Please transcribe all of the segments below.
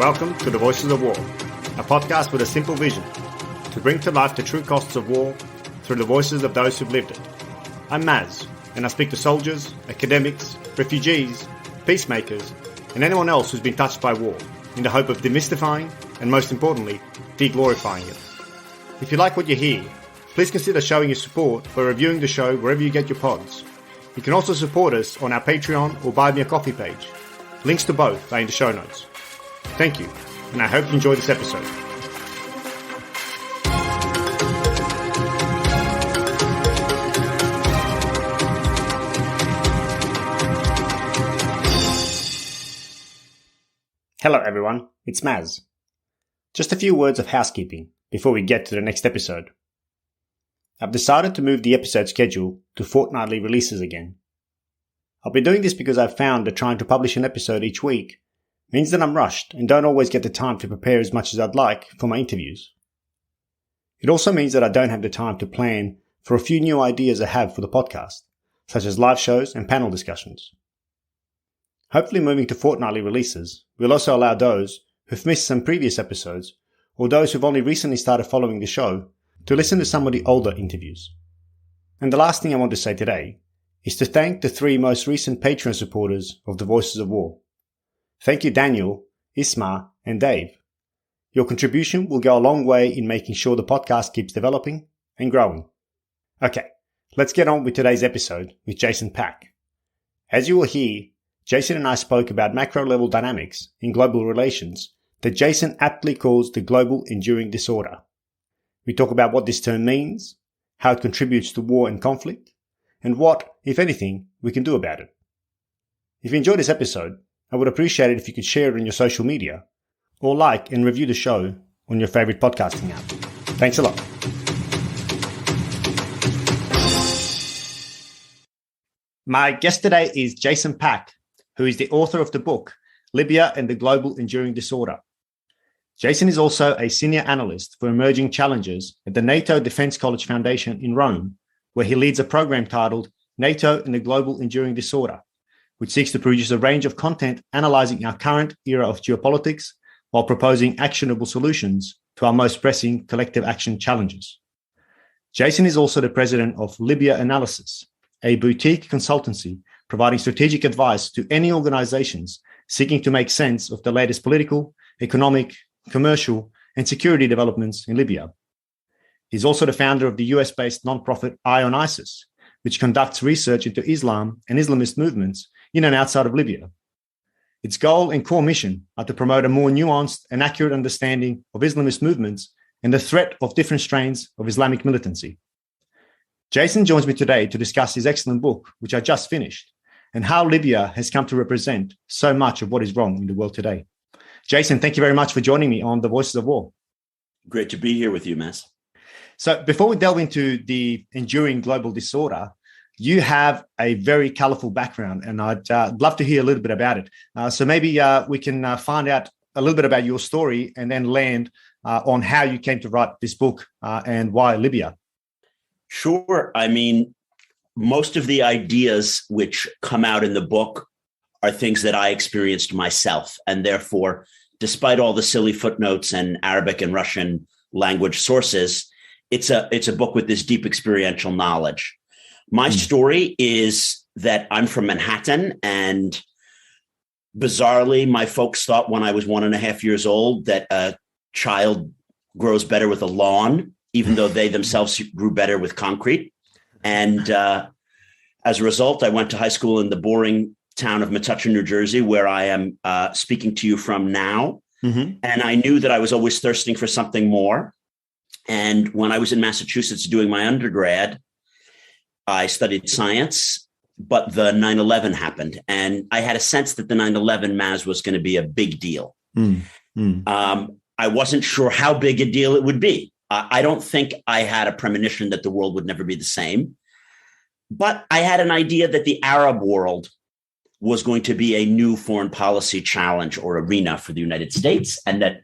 Welcome to The Voices of War, a podcast with a simple vision to bring to life the true costs of war through the voices of those who've lived it. I'm Maz, and I speak to soldiers, academics, refugees, peacemakers, and anyone else who's been touched by war in the hope of demystifying and, most importantly, de-glorifying it. If you like what you hear, please consider showing your support by reviewing the show wherever you get your pods. You can also support us on our Patreon or Buy Me a Coffee page. Links to both are in the show notes. Thank you, and I hope you enjoy this episode. Hello everyone, it's Maz. Just a few words of housekeeping before we get to the next episode. I've decided to move the episode schedule to fortnightly releases again. I'll be doing this because I've found that trying to publish an episode each week means that I'm rushed and don't always get the time to prepare as much as I'd like for my interviews. It also means that I don't have the time to plan for a few new ideas I have for the podcast, such as live shows and panel discussions. Hopefully moving to fortnightly releases will also allow those who've missed some previous episodes or those who've only recently started following the show to listen to some of the older interviews. And the last thing I want to say today is to thank the 3 most recent Patreon supporters of the Voices of War. Thank you Daniel, Isma, and Dave. Your contribution will go a long way in making sure the podcast keeps developing and growing. Okay, let's get on with today's episode with Jason Pack. As you will hear, Jason and I spoke about macro-level dynamics in global relations that Jason aptly calls the global enduring disorder. We talk about what this term means, how it contributes to war and conflict, and what, if anything, we can do about it. If you enjoyed this episode, I would appreciate it if you could share it on your social media or like and review the show on your favorite podcasting app. Thanks a lot. My guest today is Jason Pack, who is the author of the book Libya and the Global Enduring Disorder. Jason is also a Senior Analyst for Emerging Challenges at the NATO Defense College Foundation in Rome, where he leads a program titled NATO and the Global Enduring Disorder, which seeks to produce a range of content analyzing our current era of geopolitics while proposing actionable solutions to our most pressing collective action challenges. Jason is also the President of Libya-Analysis, a boutique consultancy providing strategic advice to any organizations seeking to make sense of the latest political, economic, commercial, and security developments in Libya. He's also the founder of the US-based nonprofit Eye on ISIS, which conducts research into Islam and Islamist movements in and outside of Libya. Its goal and core mission are to promote a more nuanced and accurate understanding of Islamist movements and the threat of different strains of Islamic militancy. Jason joins me today to discuss his excellent book, which I just finished, and how Libya has come to represent so much of what is wrong in the world today. Jason, thank you very much for joining me on The Voices of War. Great to be here with you, Mass. So before we delve into the enduring global disorder, you have a very colorful background, and I'd love to hear a little bit about it. So maybe we can find out a little bit about your story and then land on how you came to write this book and why Libya. Sure. I mean, most of the ideas which come out in the book are things that I experienced myself. And therefore, despite all the silly footnotes and Arabic and Russian language sources, it's a book with this deep experiential knowledge. My story is that I'm from Manhattan, and bizarrely, my folks thought when I was 1.5 years old that a child grows better with a lawn, even though they themselves grew better with concrete. And as a result, I went to high school in the boring town of Metuchen, New Jersey, where I am speaking to you from now. Mm-hmm. And I knew that I was always thirsting for something more. And when I was in Massachusetts doing my undergrad, I studied science, but the 9/11 happened. And I had a sense that the 9/11 Maz was going to be a big deal. I wasn't sure how big a deal it would be. I don't think I had a premonition that the world would never be the same. But I had an idea that the Arab world was going to be a new foreign policy challenge or arena for the United States. And that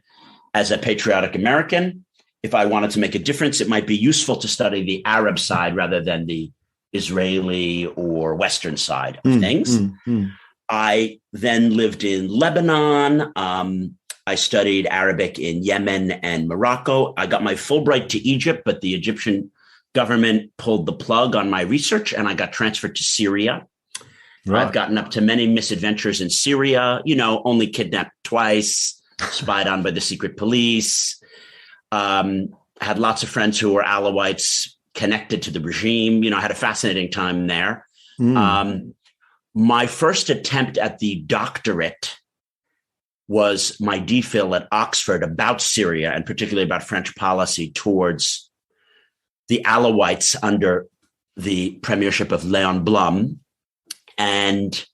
as a patriotic American, if I wanted to make a difference, it might be useful to study the Arab side rather than the Israeli or Western side of things. I then lived in Lebanon. I I studied Arabic in Yemen and Morocco. I got my Fulbright to Egypt, but the Egyptian government pulled the plug on my research and I got transferred to Syria. Right. I've gotten up to many misadventures in Syria, only kidnapped twice, spied on by the secret police, had lots of friends who were Alawites connected to the regime. I had a fascinating time there. My first attempt at the doctorate was my DPhil at Oxford about Syria and particularly about French policy towards the Alawites under the premiership of Léon Blum. And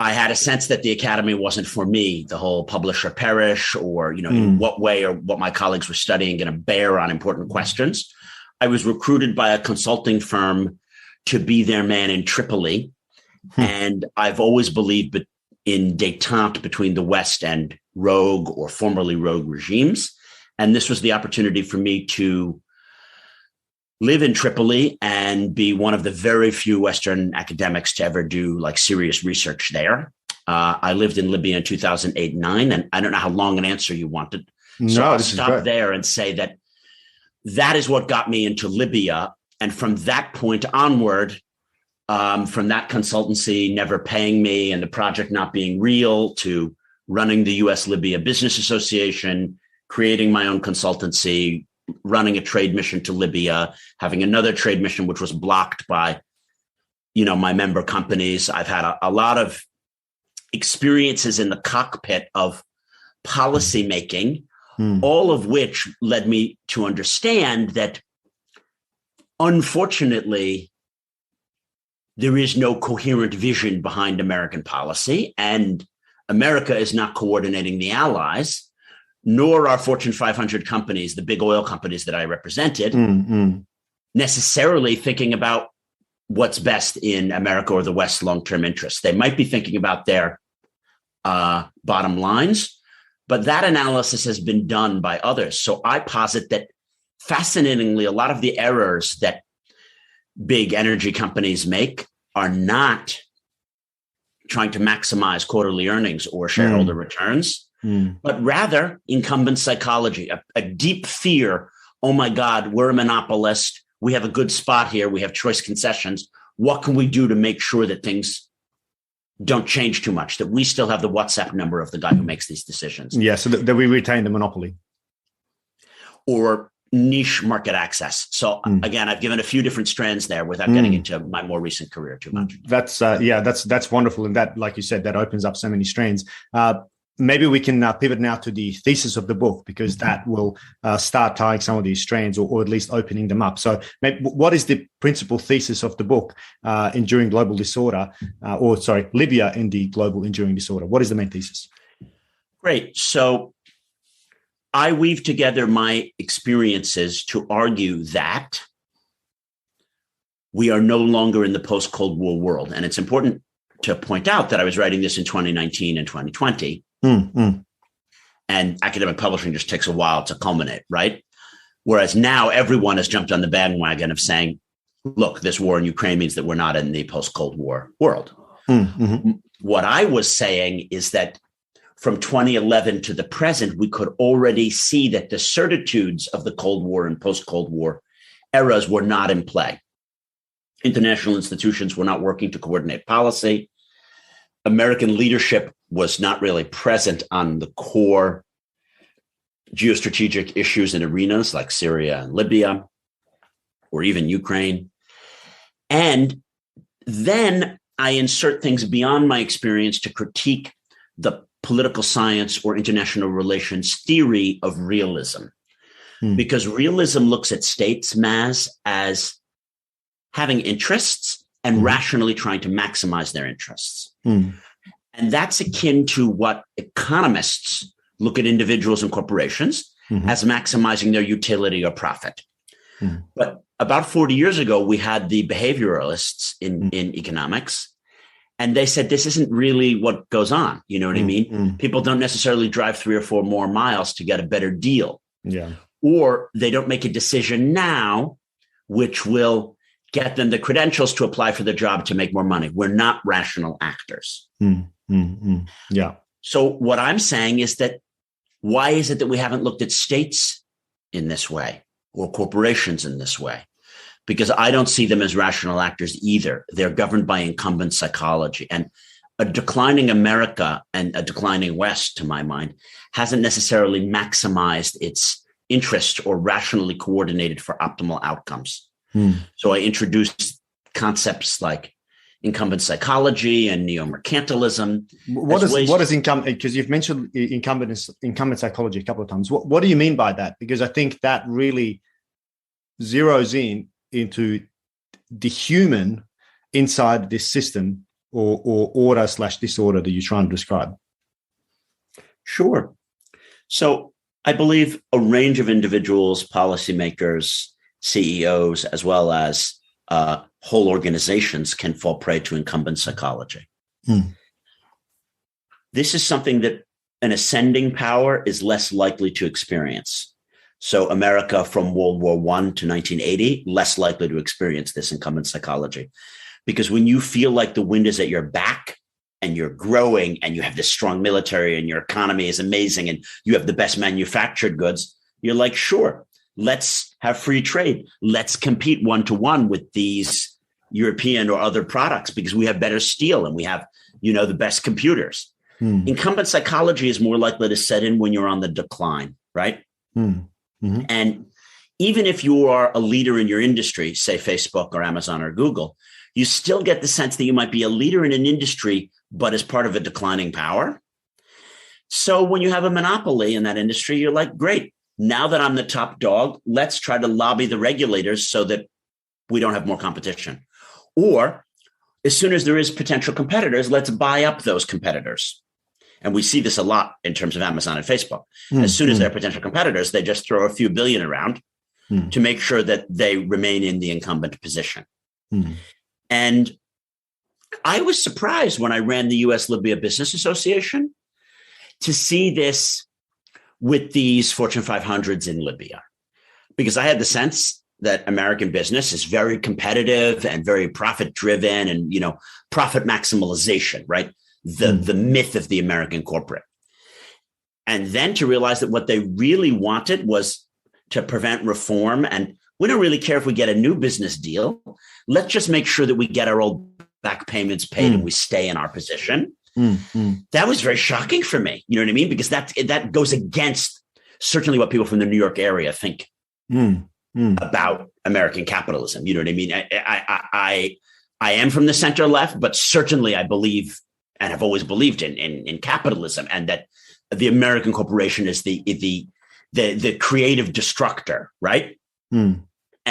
I had a sense that the academy wasn't for me, the whole publish or perish, or, in what way or what my colleagues were studying going to bear on important questions. I was recruited by a consulting firm to be their man in Tripoli. And I've always believed in détente between the West and rogue or formerly rogue regimes. And this was the opportunity for me to live in Tripoli and be one of the very few Western academics to ever do serious research there. I lived in Libya in 2008-9, and I don't know how long an answer you wanted. So I'll stop there and say that is what got me into Libya. And from that point onward, from that consultancy never paying me and the project not being real to running the U.S. Libya Business Association, creating my own consultancy, running a trade mission to Libya, having another trade mission, which was blocked by, my member companies. I've had a lot of experiences in the cockpit of policymaking, all of which led me to understand that, unfortunately, there is no coherent vision behind American policy, and America is not coordinating the allies, nor are Fortune 500 companies, the big oil companies that I represented, necessarily thinking about what's best in America or the West's long-term interests. They might be thinking about their bottom lines, but that analysis has been done by others. So I posit that, fascinatingly, a lot of the errors that big energy companies make are not trying to maximize quarterly earnings or shareholder returns, but rather incumbent psychology, a deep fear. Oh my God, we're a monopolist. We have a good spot here. We have choice concessions. What can we do to make sure that things don't change too much, that we still have the WhatsApp number of the guy who makes these decisions? Yeah, so that we retain the monopoly. Or niche market access. So again, I've given a few different strands there without getting into my more recent career too much. That's wonderful. And that, like you said, that opens up so many strands. Maybe we can pivot now to the thesis of the book, because that will start tying some of these strands or at least opening them up. So what is the principal thesis of the book, Enduring Global Disorder, Libya in the Global Enduring Disorder? What is the main thesis? Great. So I weave together my experiences to argue that we are no longer in the post-Cold War world. And it's important to point out that I was writing this in 2019 and 2020. And academic publishing just takes a while to culminate, right? Whereas now everyone has jumped on the bandwagon of saying, look, this war in Ukraine means that we're not in the post-Cold War world. What I was saying is that from 2011 to the present, we could already see that the certitudes of the Cold War and post-Cold War eras were not in play. International institutions were not working to coordinate policy. American leadership was not really present on the core geostrategic issues and arenas like Syria and Libya, or even Ukraine. And then I insert things beyond my experience to critique the political science or international relations theory of realism. Because realism looks at states, Maz, as having interests and rationally trying to maximize their interests. And that's akin to what economists look at individuals and corporations as maximizing their utility or profit. But about 40 years ago, we had the behavioralists in economics, and they said, this isn't really what goes on. You know what I mean? People don't necessarily drive 3 or 4 more miles to get a better deal. Or they don't make a decision now, which will get them the credentials to apply for the job to make more money. We're not rational actors. Yeah. So what I'm saying is that why is it that we haven't looked at states in this way or corporations in this way? Because I don't see them as rational actors either. They're governed by incumbent psychology. And a declining America and a declining West, to my mind, hasn't necessarily maximized its interest or rationally coordinated for optimal outcomes. So I introduced concepts like incumbent psychology and neo-mercantilism. What is incumbent? Because you've mentioned incumbent psychology a couple of times. What do you mean by that? Because I think that really zeroes into the human inside this system or order/disorder that you're trying to describe. Sure. So I believe a range of individuals, policymakers, CEOs, as well as whole organizations can fall prey to incumbent psychology. This is something that an ascending power is less likely to experience. So America from World War I to 1980, less likely to experience this incumbent psychology. Because when you feel like the wind is at your back and you're growing and you have this strong military and your economy is amazing and you have the best manufactured goods, you're like, sure, let's have free trade. Let's compete one-to-one with these European or other products because we have better steel and we have, the best computers. Incumbent psychology is more likely to set in when you're on the decline, right? And even if you are a leader in your industry, say Facebook or Amazon or Google, you still get the sense that you might be a leader in an industry, but as part of a declining power. So when you have a monopoly in that industry, you're like, great, now that I'm the top dog, let's try to lobby the regulators so that we don't have more competition. Or as soon as there is potential competitors, let's buy up those competitors. And we see this a lot in terms of Amazon and Facebook. As soon as they're potential competitors, they just throw a few billion around to make sure that they remain in the incumbent position. And I was surprised when I ran the U.S. Libya Business Association to see this with these Fortune 500s in Libya, because I had the sense that American business is very competitive and very profit driven and, profit maximalization, right? The myth of the American corporate. And then to realize that what they really wanted was to prevent reform. And we don't really care if we get a new business deal. Let's just make sure that we get our old back payments paid and we stay in our position. That was very shocking for me. You know what I mean? Because that goes against certainly what people from the New York area think about American capitalism. You know what I mean? I am from the center left, but certainly I believe and have always believed in capitalism, and that the American corporation is the creative destructor, right? And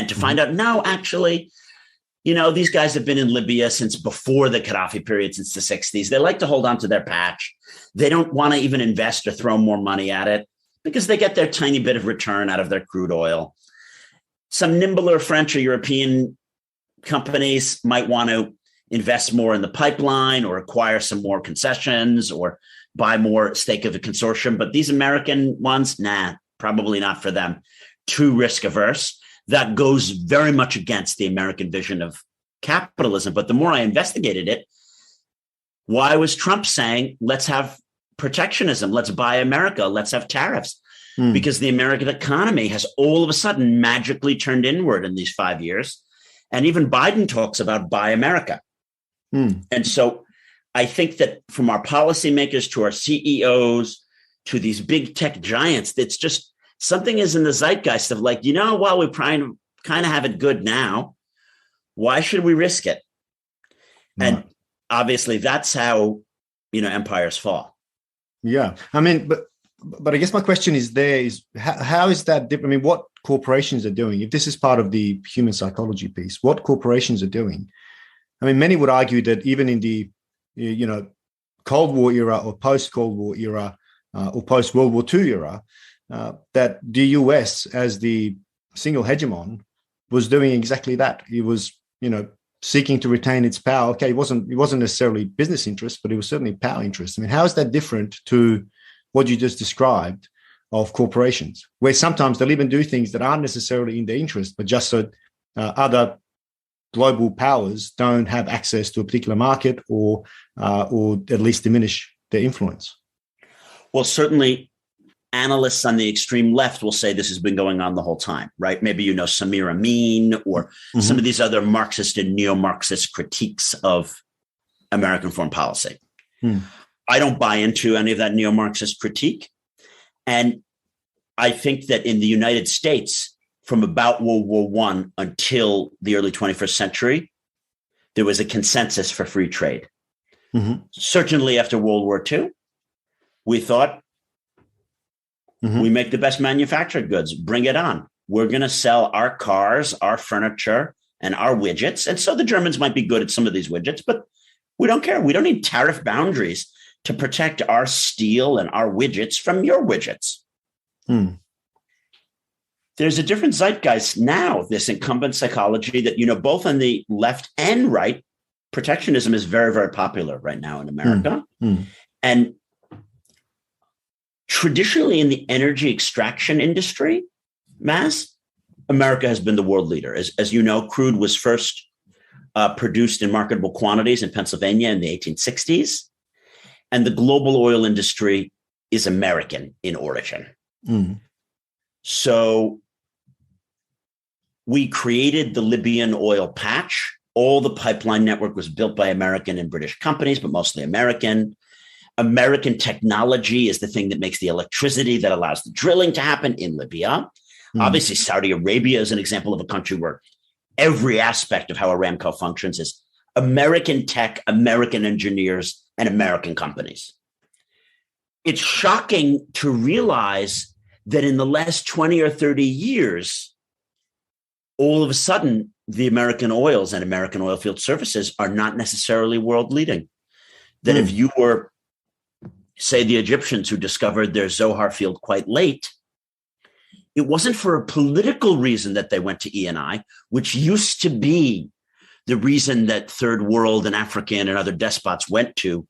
to find out, no, actually, these guys have been in Libya since before the Gaddafi period, since the 60s. They like to hold on to their patch. They don't want to even invest or throw more money at it because they get their tiny bit of return out of their crude oil. Some nimbler French or European companies might want to invest more in the pipeline or acquire some more concessions or buy more stake of the consortium. But these American ones, probably not for them. Too risk averse. That goes very much against the American vision of capitalism. But the more I investigated it, why was Trump saying, let's have protectionism, let's buy America, let's have tariffs? Because the American economy has all of a sudden magically turned inward in these 5 years. And even Biden talks about buy America. And so I think that from our policymakers to our CEOs to these big tech giants, it's just something is in the zeitgeist of like, while we're trying to kind of have it good now, why should we risk it? And obviously that's how, empires fall. Yeah. I mean, but I guess my question is how is that different? I mean, what corporations are doing, if this is part of the human psychology piece, what corporations are doing? I mean, many would argue that even in the, Cold War era or post-Cold War era or post-World War II era, that the US as the single hegemon was doing exactly that. It was, seeking to retain its power. Okay, it wasn't necessarily business interest, but it was certainly power interest. I mean, how is that different to what you just described of corporations, where sometimes they'll even do things that aren't necessarily in their interest, but just so other global powers don't have access to a particular market or at least diminish their influence? Well, certainly analysts on the extreme left will say this has been going on the whole time, right? Maybe you know Samir Amin or some of these other Marxist and neo-Marxist critiques of American foreign policy. I don't buy into any of that neo-Marxist critique. And I think that in the United States, from about World War I until the early 21st century, there was a consensus for free trade. Certainly after World War II, we thought, we make the best manufactured goods, bring it on. We're going to sell our cars, our furniture, and our widgets. And so the Germans might be good at some of these widgets, but we don't care. We don't need tariff boundaries to protect our steel and our widgets from your widgets. There's a different zeitgeist now, this incumbent psychology that, you know, both on the left and right, protectionism is very, very popular right now in America. And traditionally in the energy extraction industry, America has been the world leader. As you know, crude was first produced in marketable quantities in Pennsylvania in the 1860s. And the global oil industry is American in origin. So we created the Libyan oil patch. All the pipeline network was built by American and British companies, but mostly American. American technology is the thing that makes the electricity that allows the drilling to happen in Libya. Obviously, Saudi Arabia is an example of a country where every aspect of how Aramco functions is American tech, American engineers, and American companies. It's shocking to realize that in the last 20 or 30 years, all of a sudden, the American oils and American oil field services are not necessarily world leading. That if you were, say, the Egyptians who discovered their Zohar field quite late, it wasn't for a political reason that they went to E&I, which used to be the reason that Third World and African and other despots went to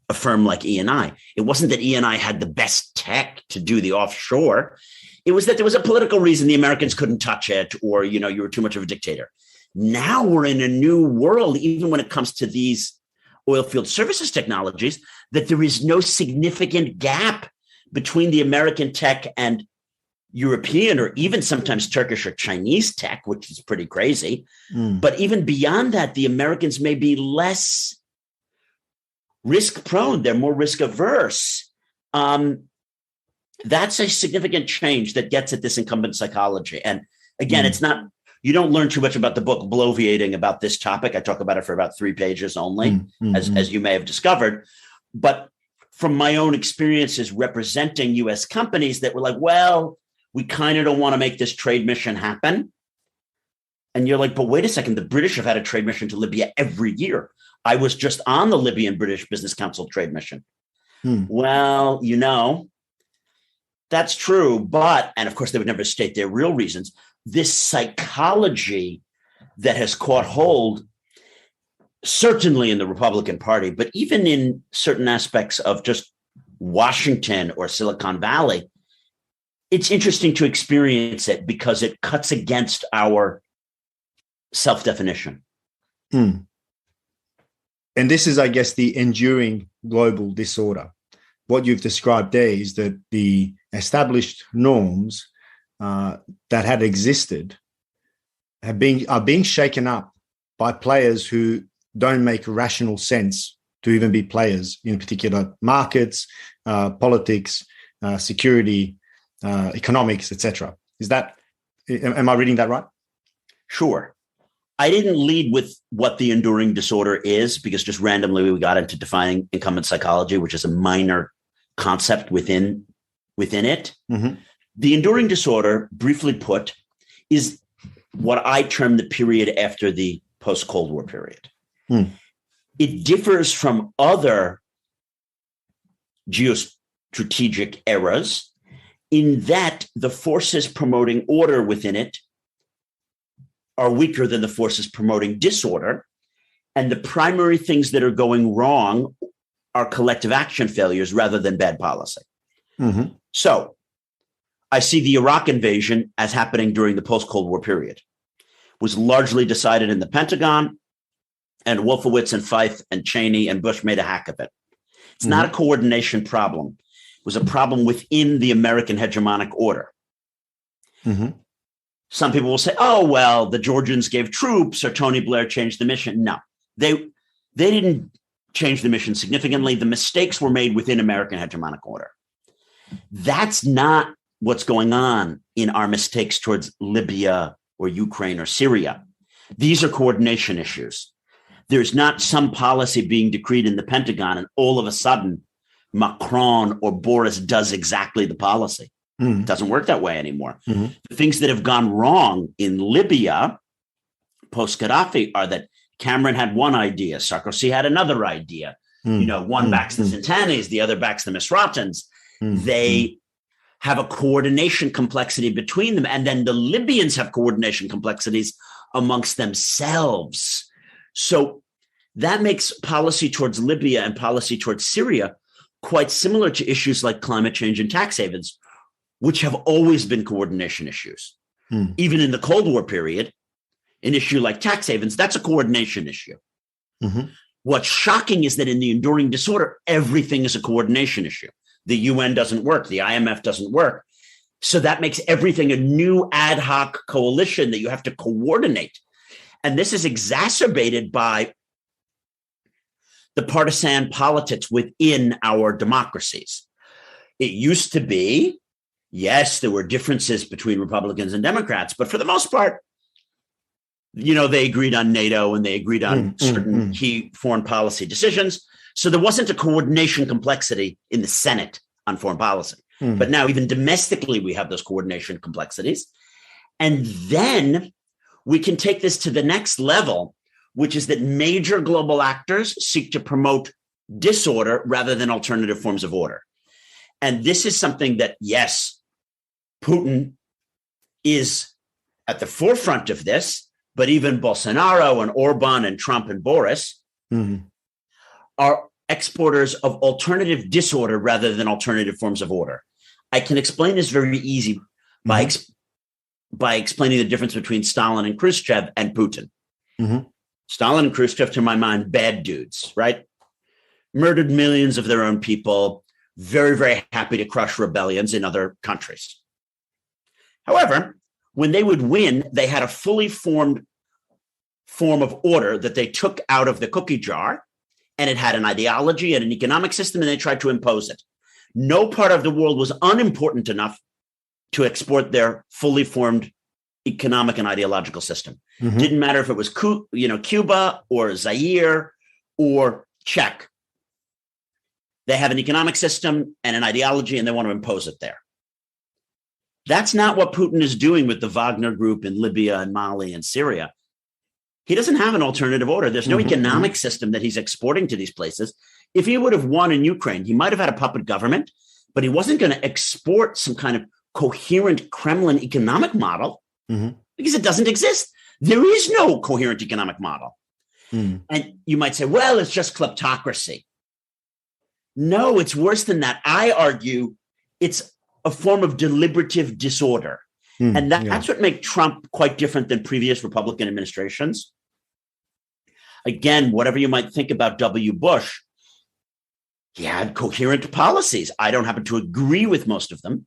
a firm like E&I. It wasn't that E&I had the best tech to do the offshore. It was that there was a political reason the Americans couldn't touch it, or, you know, you were too much of a dictator. Now we're in a new world, even when it comes to these oil field services technologies, that there is no significant gap between the American tech and European or even sometimes Turkish or Chinese tech, which is pretty crazy. But even beyond that, the Americans may be less risk prone. They're more risk averse. That's a significant change that gets at this incumbent psychology. And again, it's not, you don't learn too much about the book bloviating about this topic. I talk about it for about 3 pages only, as you may have discovered. But from my own experiences representing U.S. companies that were like, well, we kind of don't want to make this trade mission happen. And you're like, but wait a second, the British have had a trade mission to Libya every year. I was just on the Libyan British Business Council trade mission. Well, you know, that's true. But, and of course, they would never state their real reasons. This psychology that has caught hold, certainly in the Republican Party, but even in certain aspects of just Washington or Silicon Valley, it's interesting to experience it because it cuts against our self-definition. And this is, I guess, the enduring global disorder. What you've described there is that the established norms that had existed are being shaken up by players who don't make rational sense to even be players in particular markets, politics, security, economics, etc. Am I reading that right? Sure. I didn't lead with what the enduring disorder is because just randomly we got into defining incumbent psychology, which is a minor concept within it. The enduring disorder, briefly put, is what I term the period after the post-Cold War period. It differs from other geostrategic eras in that the forces promoting order within it are weaker than the forces promoting disorder. And the primary things that are going wrong are collective action failures rather than bad policy. So I see the Iraq invasion as happening during the post-Cold War period. It was largely decided in the Pentagon, and Wolfowitz and Feith and Cheney and Bush made a hack of it. It's not a coordination problem. was a problem within the American hegemonic order. Mm-hmm. Some people will say, oh, well, the Georgians gave troops or Tony Blair changed the mission. No, they didn't change the mission significantly. The mistakes were made within American hegemonic order. That's not what's going on in our mistakes towards Libya or Ukraine or Syria. These are coordination issues. There's not some policy being decreed in the Pentagon and all of a sudden Macron or Boris does exactly the policy. It doesn't work that way anymore. Mm-hmm. The things that have gone wrong in Libya post-Gaddafi are that Cameron had one idea, Sarkozy had another idea. One backs the Zintanis, the other backs the Misratans. They have a coordination complexity between them. And then the Libyans have coordination complexities amongst themselves. So that makes policy towards Libya and policy towards Syria quite similar to issues like climate change and tax havens, which have always been coordination issues. Even in the Cold War period, an issue like tax havens, that's a coordination issue. Mm-hmm. What's shocking is that in the enduring disorder, everything is a coordination issue. The UN doesn't work. The IMF doesn't work. So that makes everything a new ad hoc coalition that you have to coordinate. And this is exacerbated by the partisan politics within our democracies. It used to be, yes, there were differences between Republicans and Democrats, but for the most part, they agreed on NATO and they agreed on certain key foreign policy decisions. So there wasn't a coordination complexity in the Senate on foreign policy. But now even domestically, we have those coordination complexities. And then we can take this to the next level, which is that major global actors seek to promote disorder rather than alternative forms of order. And this is something that, yes, Putin is at the forefront of this, but even Bolsonaro and Orban and Trump and Boris are exporters of alternative disorder rather than alternative forms of order. I can explain this very easy by explaining the difference between Stalin and Khrushchev and Putin. Stalin and Khrushchev, to my mind, bad dudes, right? Murdered millions of their own people, very, very happy to crush rebellions in other countries. However, when they would win, they had a fully formed form of order that they took out of the cookie jar, and it had an ideology and an economic system, and they tried to impose it. No part of the world was unimportant enough to export their fully formed economic and ideological system. Didn't matter if it was Cuba or Zaire or Czech. They have an economic system and an ideology, and they want to impose it there. That's not what Putin is doing with the Wagner Group in Libya and Mali and Syria. He doesn't have an alternative order. There's no economic system that he's exporting to these places. If he would have won in Ukraine, he might have had a puppet government, but he wasn't going to export some kind of coherent Kremlin economic model because it doesn't exist. There is no coherent economic model. And you might say, well, it's just kleptocracy. No, it's worse than that. I argue it's a form of deliberative disorder. And that's what makes Trump quite different than previous Republican administrations. Again, whatever you might think about W. Bush, he had coherent policies. I don't happen to agree with most of them,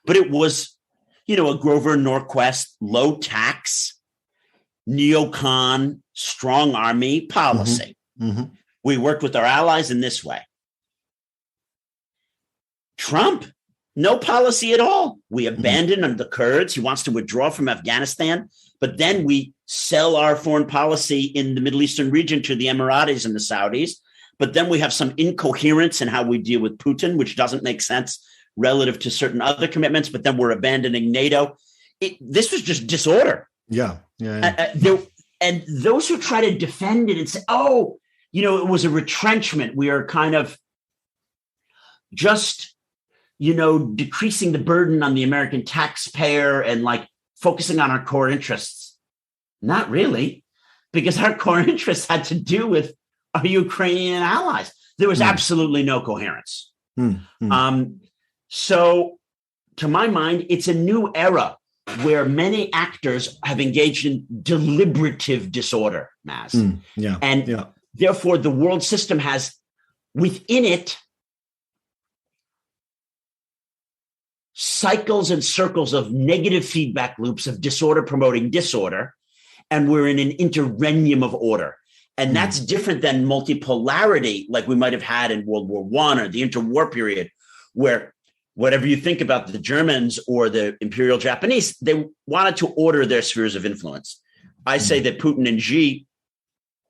but it was, a Grover Norquist, low tax, neocon, strong army policy. We worked with our allies in this way. Trump, no policy at all. We abandon the Kurds. He wants to withdraw from Afghanistan, but then we sell our foreign policy in the Middle Eastern region to the Emiratis and the Saudis. But then we have some incoherence in how we deal with Putin, which doesn't make sense relative to certain other commitments. But then we're abandoning NATO. This was just disorder. And those who try to defend it and say, it was a retrenchment. We are kind of just decreasing the burden on the American taxpayer and focusing on our core interests. Not really, because our core interests had to do with our Ukrainian allies. There was absolutely no coherence. So to my mind, it's a new era where many actors have engaged in deliberative disorder, Maz. Therefore, the world system has within it cycles and circles of negative feedback loops of disorder promoting disorder, and we're in an interregnum of order. And that's different than multipolarity like we might have had in World War I or the interwar period, where whatever you think about the Germans or the Imperial Japanese, they wanted to order their spheres of influence. I say that Putin and Xi,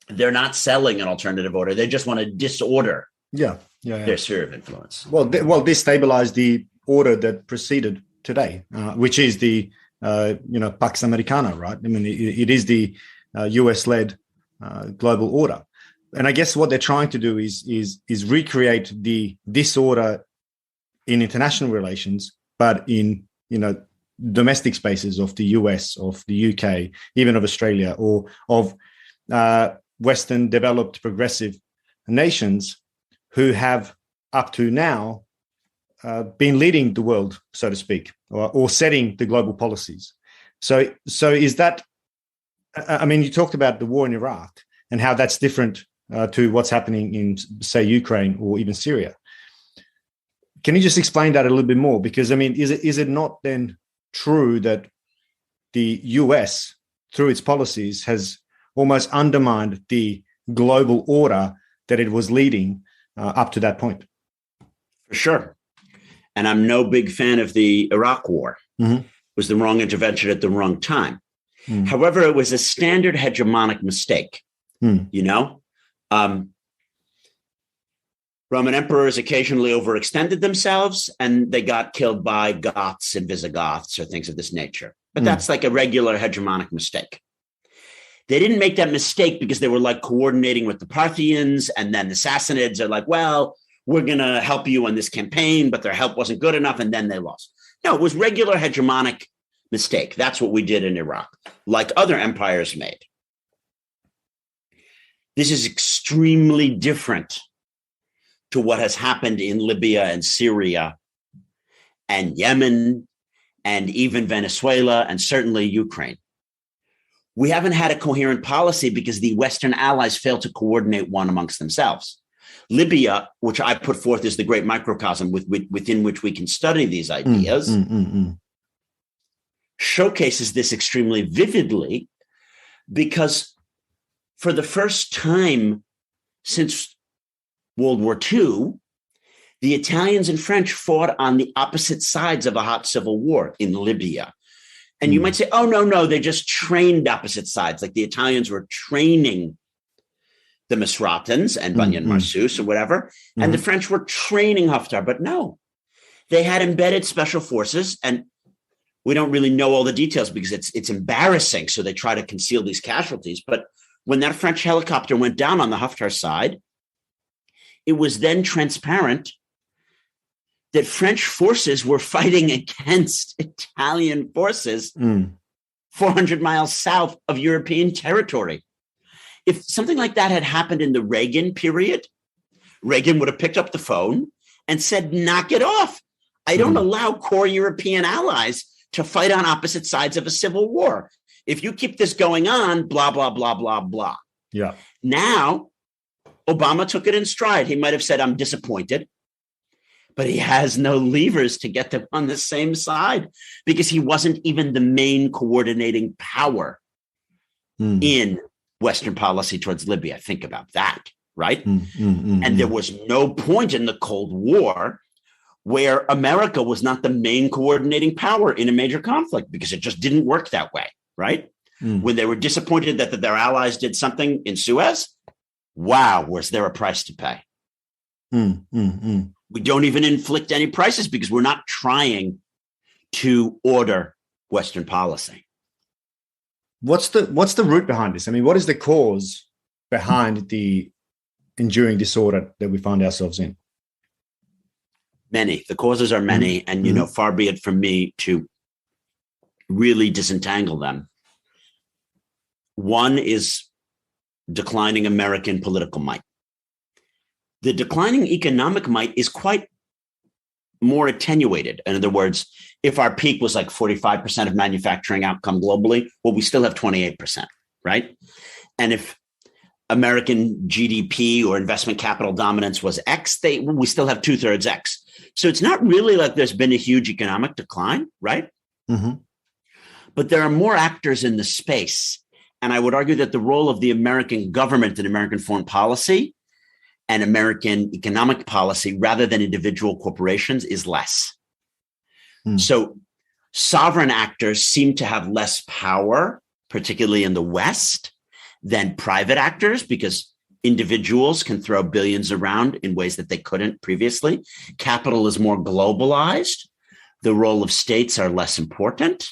they're not selling an alternative order. They just want to disorder their sphere of influence. Well, destabilize the order that preceded today, which is the Pax Americana, right? I mean, it is the US-led global order, and I guess what they're trying to do is recreate the disorder in international relations, but in domestic spaces of the US, of the UK, even of Australia, or of Western developed progressive nations who have up to now been leading the world, so to speak, or setting the global policies. So is that? I mean, you talked about the war in Iraq and how that's different to what's happening in, say, Ukraine or even Syria. Can you just explain that a little bit more? Because, I mean, is it not then true that the US, through its policies, has almost undermined the global order that it was leading up to that point? For sure. And I'm no big fan of the Iraq war. It was the wrong intervention at the wrong time. However, it was a standard hegemonic mistake. Roman emperors occasionally overextended themselves and they got killed by Goths and Visigoths or things of this nature. But that's like a regular hegemonic mistake. They didn't make that mistake because they were like coordinating with the Parthians, and then the Sassanids are like, well, we're going to help you on this campaign, but their help wasn't good enough, and then they lost. No, it was regular hegemonic mistake. That's what we did in Iraq, like other empires made. This is extremely different to what has happened in Libya and Syria and Yemen and even Venezuela and certainly Ukraine. We haven't had a coherent policy because the Western allies failed to coordinate one amongst themselves. Libya, which I put forth as the great microcosm within which we can study these ideas, showcases this extremely vividly, because for the first time since World War II, the Italians and French fought on the opposite sides of a hot civil war in Libya. And you might say, oh, no, they just trained opposite sides. Like the Italians were training the Misratans and Banyan Marsus or whatever. And the French were training Haftar. But no, they had embedded special forces. And we don't really know all the details because it's embarrassing. So they try to conceal these casualties. But when that French helicopter went down on the Haftar side, it was then transparent that French forces were fighting against Italian forces 400 miles south of European territory. If something like that had happened in the Reagan period, Reagan would have picked up the phone and said, knock it off. I don't allow core European allies to fight on opposite sides of a civil war. If you keep this going on, blah, blah, blah, blah, blah. Yeah. Now, Obama took it in stride. He might have said, I'm disappointed, but he has no levers to get them on the same side because he wasn't even the main coordinating power in Western policy towards Libya. Think about that, right? And there was no point in the Cold War where America was not the main coordinating power in a major conflict because it just didn't work that way, right? When they were disappointed that their allies did something in Suez, wow, was there a price to pay? We don't even inflict any prices because we're not trying to order Western policy. What's the root behind this? I mean, what is the cause behind the enduring disorder that we find ourselves in? Many. The causes are many, and far be it from me to really disentangle them. One is declining American political might. The declining economic might is quite more attenuated. In other words, if our peak was like 45% of manufacturing outcome globally, well, we still have 28%, right? And if American GDP or investment capital dominance was X, we still have 2/3 X. So it's not really like there's been a huge economic decline, right? Mm-hmm. But there are more actors in the space. And I would argue that the role of the American government in American foreign policy and American economic policy, rather than individual corporations, is less. So sovereign actors seem to have less power, particularly in the West, than private actors, because individuals can throw billions around in ways that they couldn't previously. Capital is more globalized. The role of states are less important.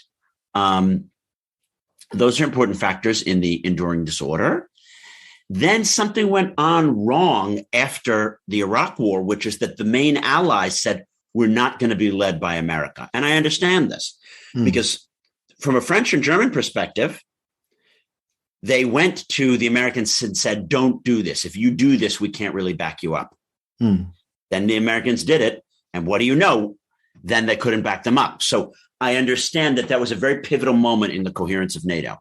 Those are important factors in the enduring disorder. Then something went on wrong after the Iraq War, which is that the main allies said, we're not going to be led by America. And I understand this because from a French and German perspective, they went to the Americans and said, don't do this. If you do this, we can't really back you up. Then the Americans did it. And what do you know? Then they couldn't back them up. So I understand that that was a very pivotal moment in the coherence of NATO.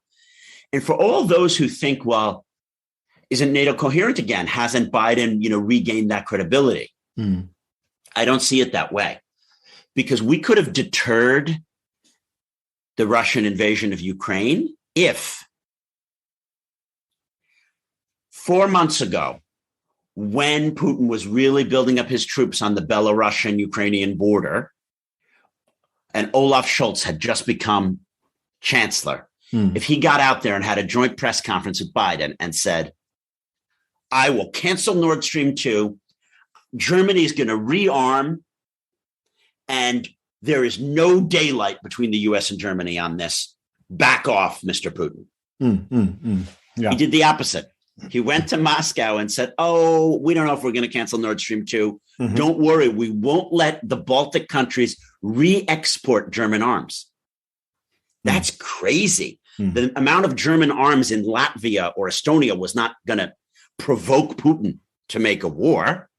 And for all those who think, well, isn't NATO coherent again? Hasn't Biden, regained that credibility? I don't see it that way, because we could have deterred the Russian invasion of Ukraine if 4 months ago, when Putin was really building up his troops on the Belarusian-Ukrainian border, and Olaf Scholz had just become chancellor, if he got out there and had a joint press conference with Biden and said, I will cancel Nord Stream 2, Germany is going to rearm, and there is no daylight between the US and Germany on this. Back off, Mr. Putin. Yeah. He did the opposite. He went to Moscow and said, oh, we don't know if we're going to cancel Nord Stream 2. Don't worry. We won't let the Baltic countries re-export German arms. That's crazy. The amount of German arms in Latvia or Estonia was not going to provoke Putin to make a war.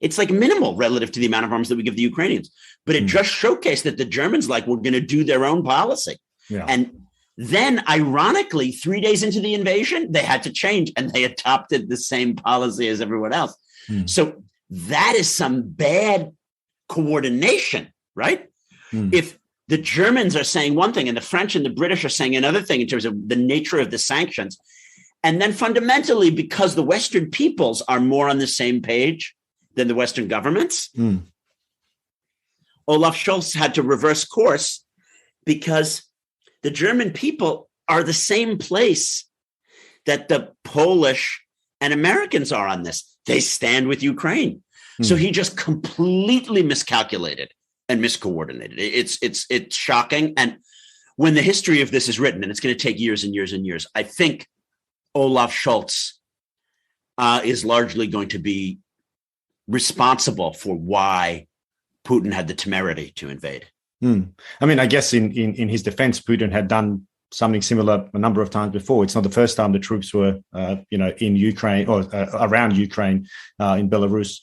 It's like minimal relative to the amount of arms that we give the Ukrainians. But it just showcased that the Germans were going to do their own policy. Yeah. And then, ironically, 3 days into the invasion, they had to change and they adopted the same policy as everyone else. So that is some bad coordination, right? If the Germans are saying one thing and the French and the British are saying another thing in terms of the nature of the sanctions, and then fundamentally, because the Western peoples are more on the same page than the Western governments, Olaf Scholz had to reverse course because the German people are the same place that the Polish and Americans are on this. They stand with Ukraine. So he just completely miscalculated and miscoordinated. It's shocking. And when the history of this is written, and it's going to take years and years and years, I think Olaf Scholz is largely going to be responsible for why Putin had the temerity to invade. I mean, I guess in his defense, Putin had done something similar a number of times before. It's not the first time the troops were, in Ukraine or around Ukraine in Belarus.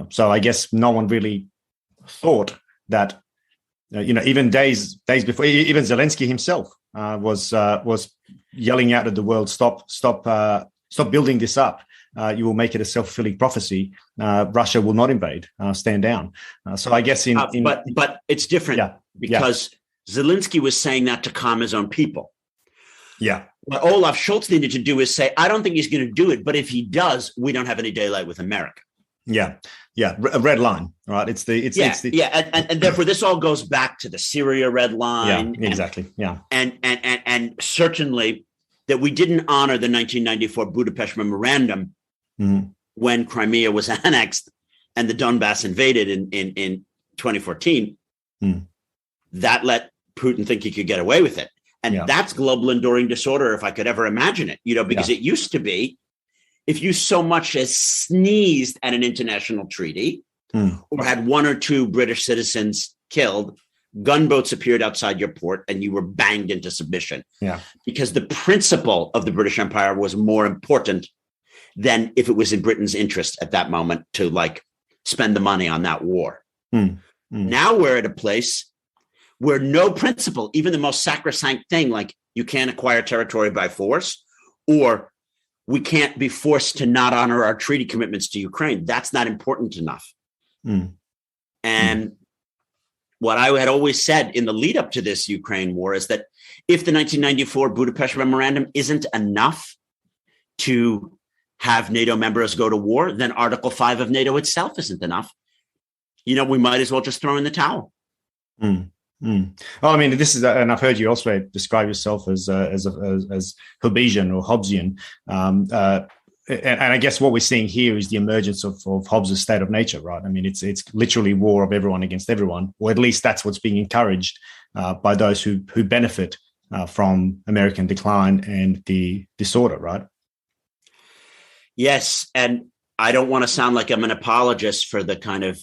So I guess no one really thought that, even days before, even Zelensky himself was yelling out at the world, stop building this up. You will make it a self-fulfilling prophecy. Russia will not invade. Stand down. So I guess but it's different because Zelensky was saying that to calm his own people. Yeah. What Olaf Scholz needed to do is say, I don't think he's going to do it, but if he does, we don't have any daylight with America. Yeah. A red line, right? And therefore this all goes back to the Syria red line. Yeah, exactly. And certainly that we didn't honor the 1994 Budapest Memorandum when Crimea was annexed and the Donbass invaded in 2014. That let Putin think he could get away with it. And that's global enduring disorder, if I could ever imagine it, because it used to be, if you so much as sneezed at an international treaty or had one or two British citizens killed, gunboats appeared outside your port and you were banged into submission. Yeah. Because the principle of the British Empire was more important than if it was in Britain's interest at that moment to spend the money on that war. Now we're at a place where no principle, even the most sacrosanct thing, like you can't acquire territory by force, or we can't be forced to not honor our treaty commitments to Ukraine. That's not important enough. And what I had always said in the lead up to this Ukraine war is that if the 1994 Budapest Memorandum isn't enough to have NATO members go to war, then Article 5 of NATO itself isn't enough. We might as well just throw in the towel. Well, I mean, this is, and I've heard you elsewhere describe yourself as Hobbesian or Hobbesian. And I guess what we're seeing here is the emergence of Hobbes' state of nature, right? I mean, it's literally war of everyone against everyone, or at least that's what's being encouraged by those who benefit from American decline and the disorder, right? Yes, and I don't want to sound like I'm an apologist for the kind of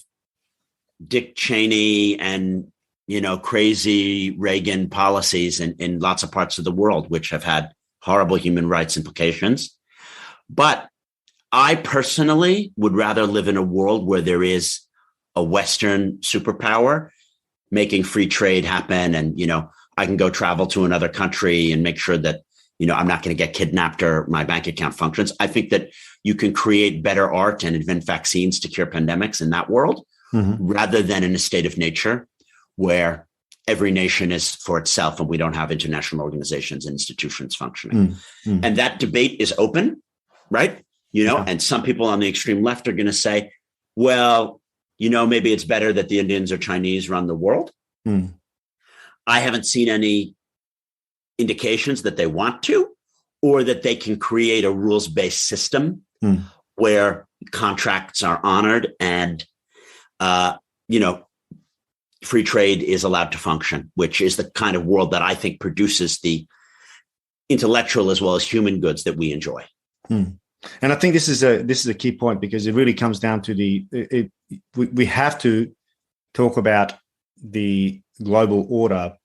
Dick Cheney and crazy Reagan policies in lots of parts of the world, which have had horrible human rights implications. But I personally would rather live in a world where there is a Western superpower making free trade happen. And, I can go travel to another country and make sure that, I'm not going to get kidnapped or my bank account functions. I think that you can create better art and invent vaccines to cure pandemics in that world rather than in a state of nature where every nation is for itself and we don't have international organizations and institutions functioning. And that debate is open. Right. And some people on the extreme left are going to say, well, maybe it's better that the Indians or Chinese run the world. I haven't seen any indications that they want to, or that they can create a rules-based system where contracts are honored and, free trade is allowed to function, which is the kind of world that I think produces the intellectual as well as human goods that we enjoy. And I think this is a key point, because it really comes down to we have to talk about the global order,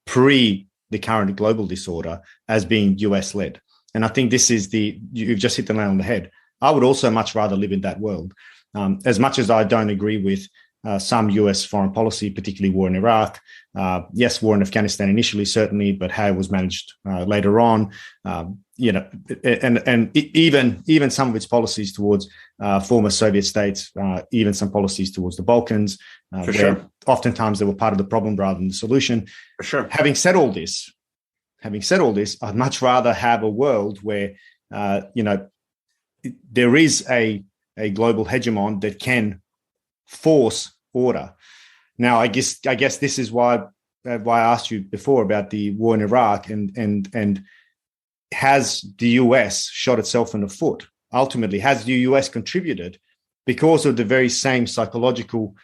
pre the current global disorder as being US led. And I think this is you've just hit the nail on the head. I would also much rather live in that world. As much as I don't agree with some US foreign policy, particularly war in Iraq. Yes, war in Afghanistan initially, certainly, but how it was managed later on. And even some of its policies towards former Soviet states, even some policies towards the Balkans, For sure. Oftentimes they were part of the problem rather than the solution. For sure. Having said all this, I'd much rather have a world where there is a global hegemon that can force order. Now, I guess this is why I asked you before about the war in Iraq and has the US shot itself in the foot? Ultimately, has the US contributed because of the very same psychological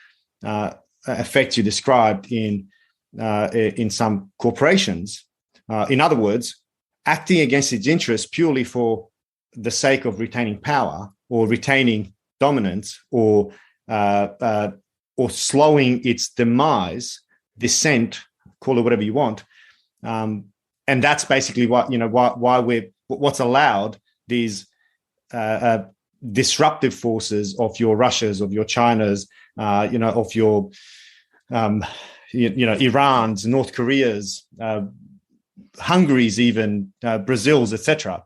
effects you described in some corporations? In other words, acting against its interests purely for the sake of retaining power or retaining dominance or slowing its demise, descent, call it whatever you want. And that's basically what's allowed these disruptive forces of your Russias, of your Chinas, of your Irans, North Koreas, Hungary's, even Brazil's, etc.,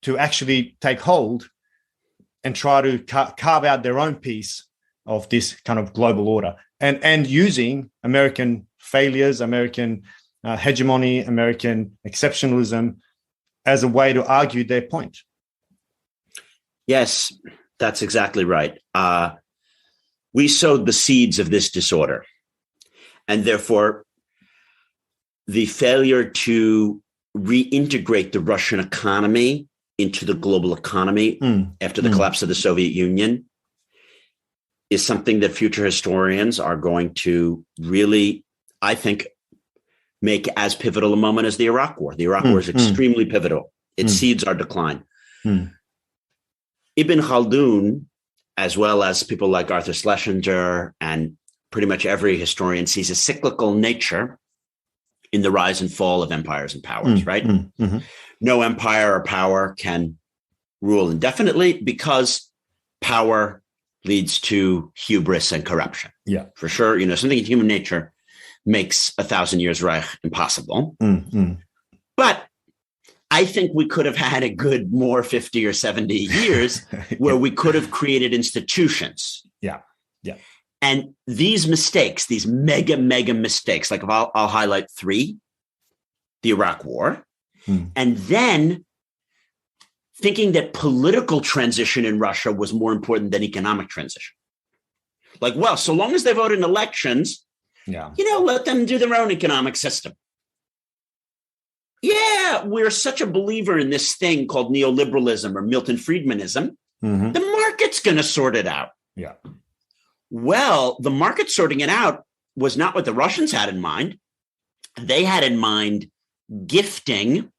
to actually take hold and try to carve out their own piece of this kind of global order, and using American failures, American hegemony, American exceptionalism as a way to argue their point. Yes, that's exactly right. We sowed the seeds of this disorder, and therefore the failure to reintegrate the Russian economy into the global economy after the collapse of the Soviet Union is something that future historians are going to really, I think, make as pivotal a moment as the Iraq War. The Iraq War is extremely pivotal. It seeds our decline. Ibn Khaldun, as well as people like Arthur Schlesinger and pretty much every historian, sees a cyclical nature in the rise and fall of empires and powers, right? No empire or power can rule indefinitely because power leads to hubris and corruption. Yeah, for sure. Something in human nature makes 1,000 years Reich impossible. But I think we could have had a good more 50 or 70 years where we could have created institutions. Yeah. And these mistakes, these mega mistakes, like I'll highlight three: the Iraq War, and then thinking that political transition in Russia was more important than economic transition. Like, well, so long as they vote in elections, let them do their own economic system. Yeah, we're such a believer in this thing called neoliberalism or Milton Friedmanism. The market's going to sort it out. Yeah. Well, the market sorting it out was not what the Russians had in mind. They had in mind gifting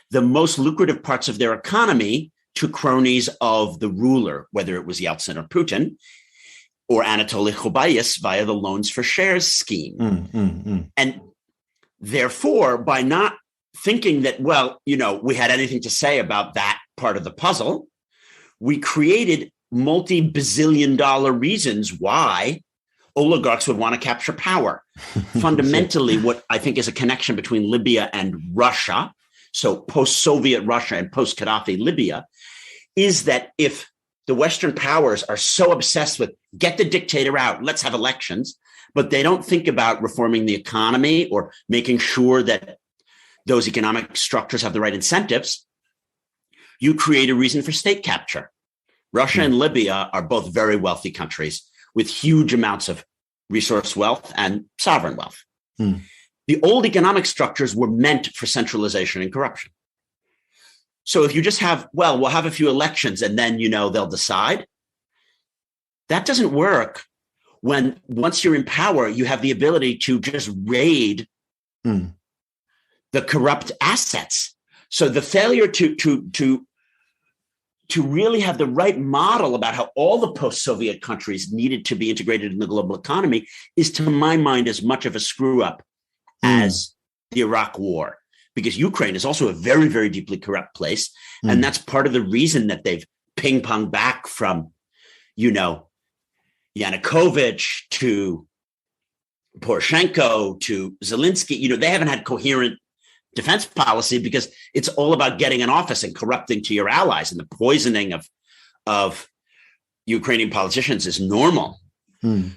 the most lucrative parts of their economy to cronies of the ruler, whether it was Yeltsin or Putin or Anatoly Khubayis via the loans for shares scheme. And therefore, by not thinking that, we had anything to say about that part of the puzzle, we created multi-bazillion-dollar reasons why oligarchs would want to capture power. Fundamentally, what I think is a connection between Libya and Russia, so post-Soviet Russia and post-Gaddafi Libya, is that if the Western powers are so obsessed with get the dictator out, let's have elections, but they don't think about reforming the economy or making sure that those economic structures have the right incentives, you create a reason for state capture. Russia and Libya are both very wealthy countries with huge amounts of resource wealth and sovereign wealth. The old economic structures were meant for centralization and corruption. So if you just have, we'll have a few elections and then, they'll decide. That doesn't work when once you're in power, you have the ability to just raid the corrupt assets. So the failure to really have the right model about how all the post-Soviet countries needed to be integrated in the global economy is, to my mind, as much of a screw-up as the Iraq War, because Ukraine is also a very, very deeply corrupt place. And that's part of the reason that they've ping-ponged back from, Yanukovych to Poroshenko to Zelensky. They haven't had coherent defense policy because it's all about getting in office and corrupting to your allies, and the poisoning of Ukrainian politicians is normal.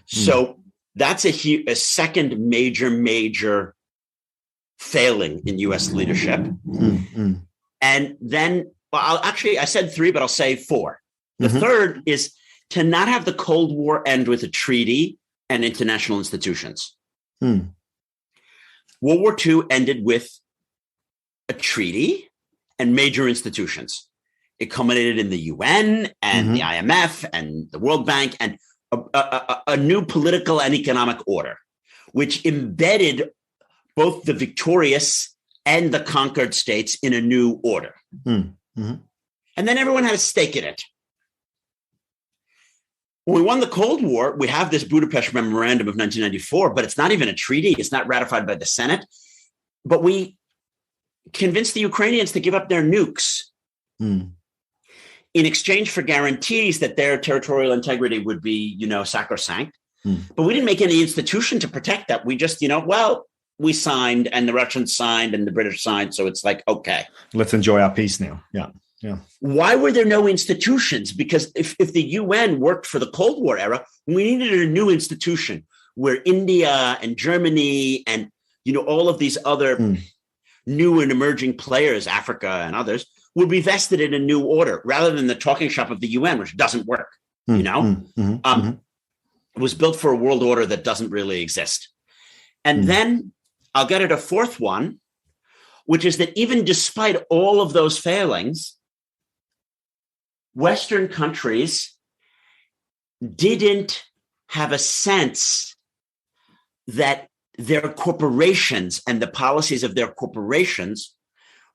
So that's a second major failing in U.S. leadership. And then, I said three, but I'll say four. The third is to not have the Cold War end with a treaty and international institutions. World War II ended with a treaty and major institutions. It culminated in the UN and the IMF and the World Bank and a new political and economic order, which embedded both the victorious and the conquered states in a new order. And then everyone had a stake in it. When we won the Cold War, we have this Budapest Memorandum of 1994, but it's not even a treaty. It's not ratified by the Senate. But we convinced the Ukrainians to give up their nukes in exchange for guarantees that their territorial integrity would be, sacrosanct. But we didn't make any institution to protect that. We just, we signed and the Russians signed and the British signed. So it's like, okay, let's enjoy our peace now. Yeah. Why were there no institutions? Because if the UN worked for the Cold War era, we needed a new institution where India and Germany and, all of these other new and emerging players, Africa and others, would be vested in a new order rather than the talking shop of the UN, which doesn't work. It was built for a world order that doesn't really exist. And then I'll get at a fourth one, which is that even despite all of those failings, Western countries didn't have a sense that their corporations and the policies of their corporations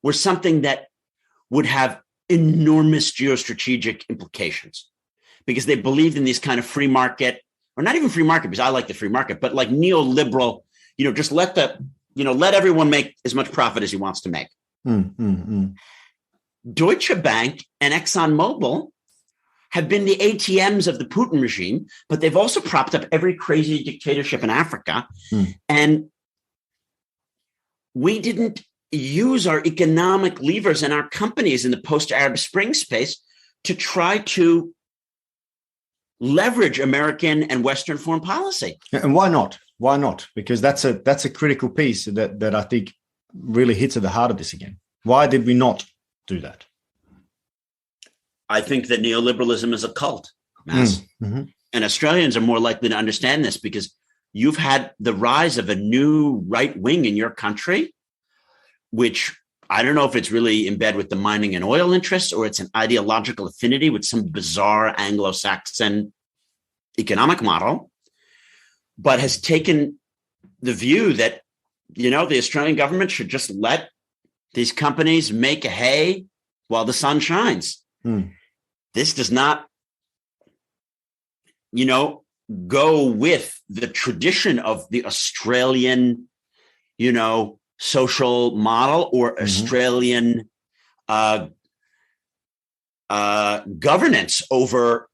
were something that would have enormous geostrategic implications, because they believed in these kind of free market, or not even free market, because I like the free market, but like neoliberal, just let everyone make as much profit as he wants to make. Deutsche Bank and ExxonMobil have been the ATMs of the Putin regime, but they've also propped up every crazy dictatorship in Africa. And we didn't use our economic levers and our companies in the post-Arab Spring space to try to leverage American and Western foreign policy. And why not? Why not? Because that's a critical piece that I think really hits at the heart of this again. Why did we not do that? I think that neoliberalism is a cult, Mass. Mm-hmm. And Australians are more likely to understand this because you've had the rise of a new right wing in your country, which I don't know if it's really in bed with the mining and oil interests or it's an ideological affinity with some bizarre Anglo-Saxon economic model, but has taken the view that, the Australian government should just let these companies make hay while the sun shines. This does not, go with the tradition of the Australian, social model or Australian governance over,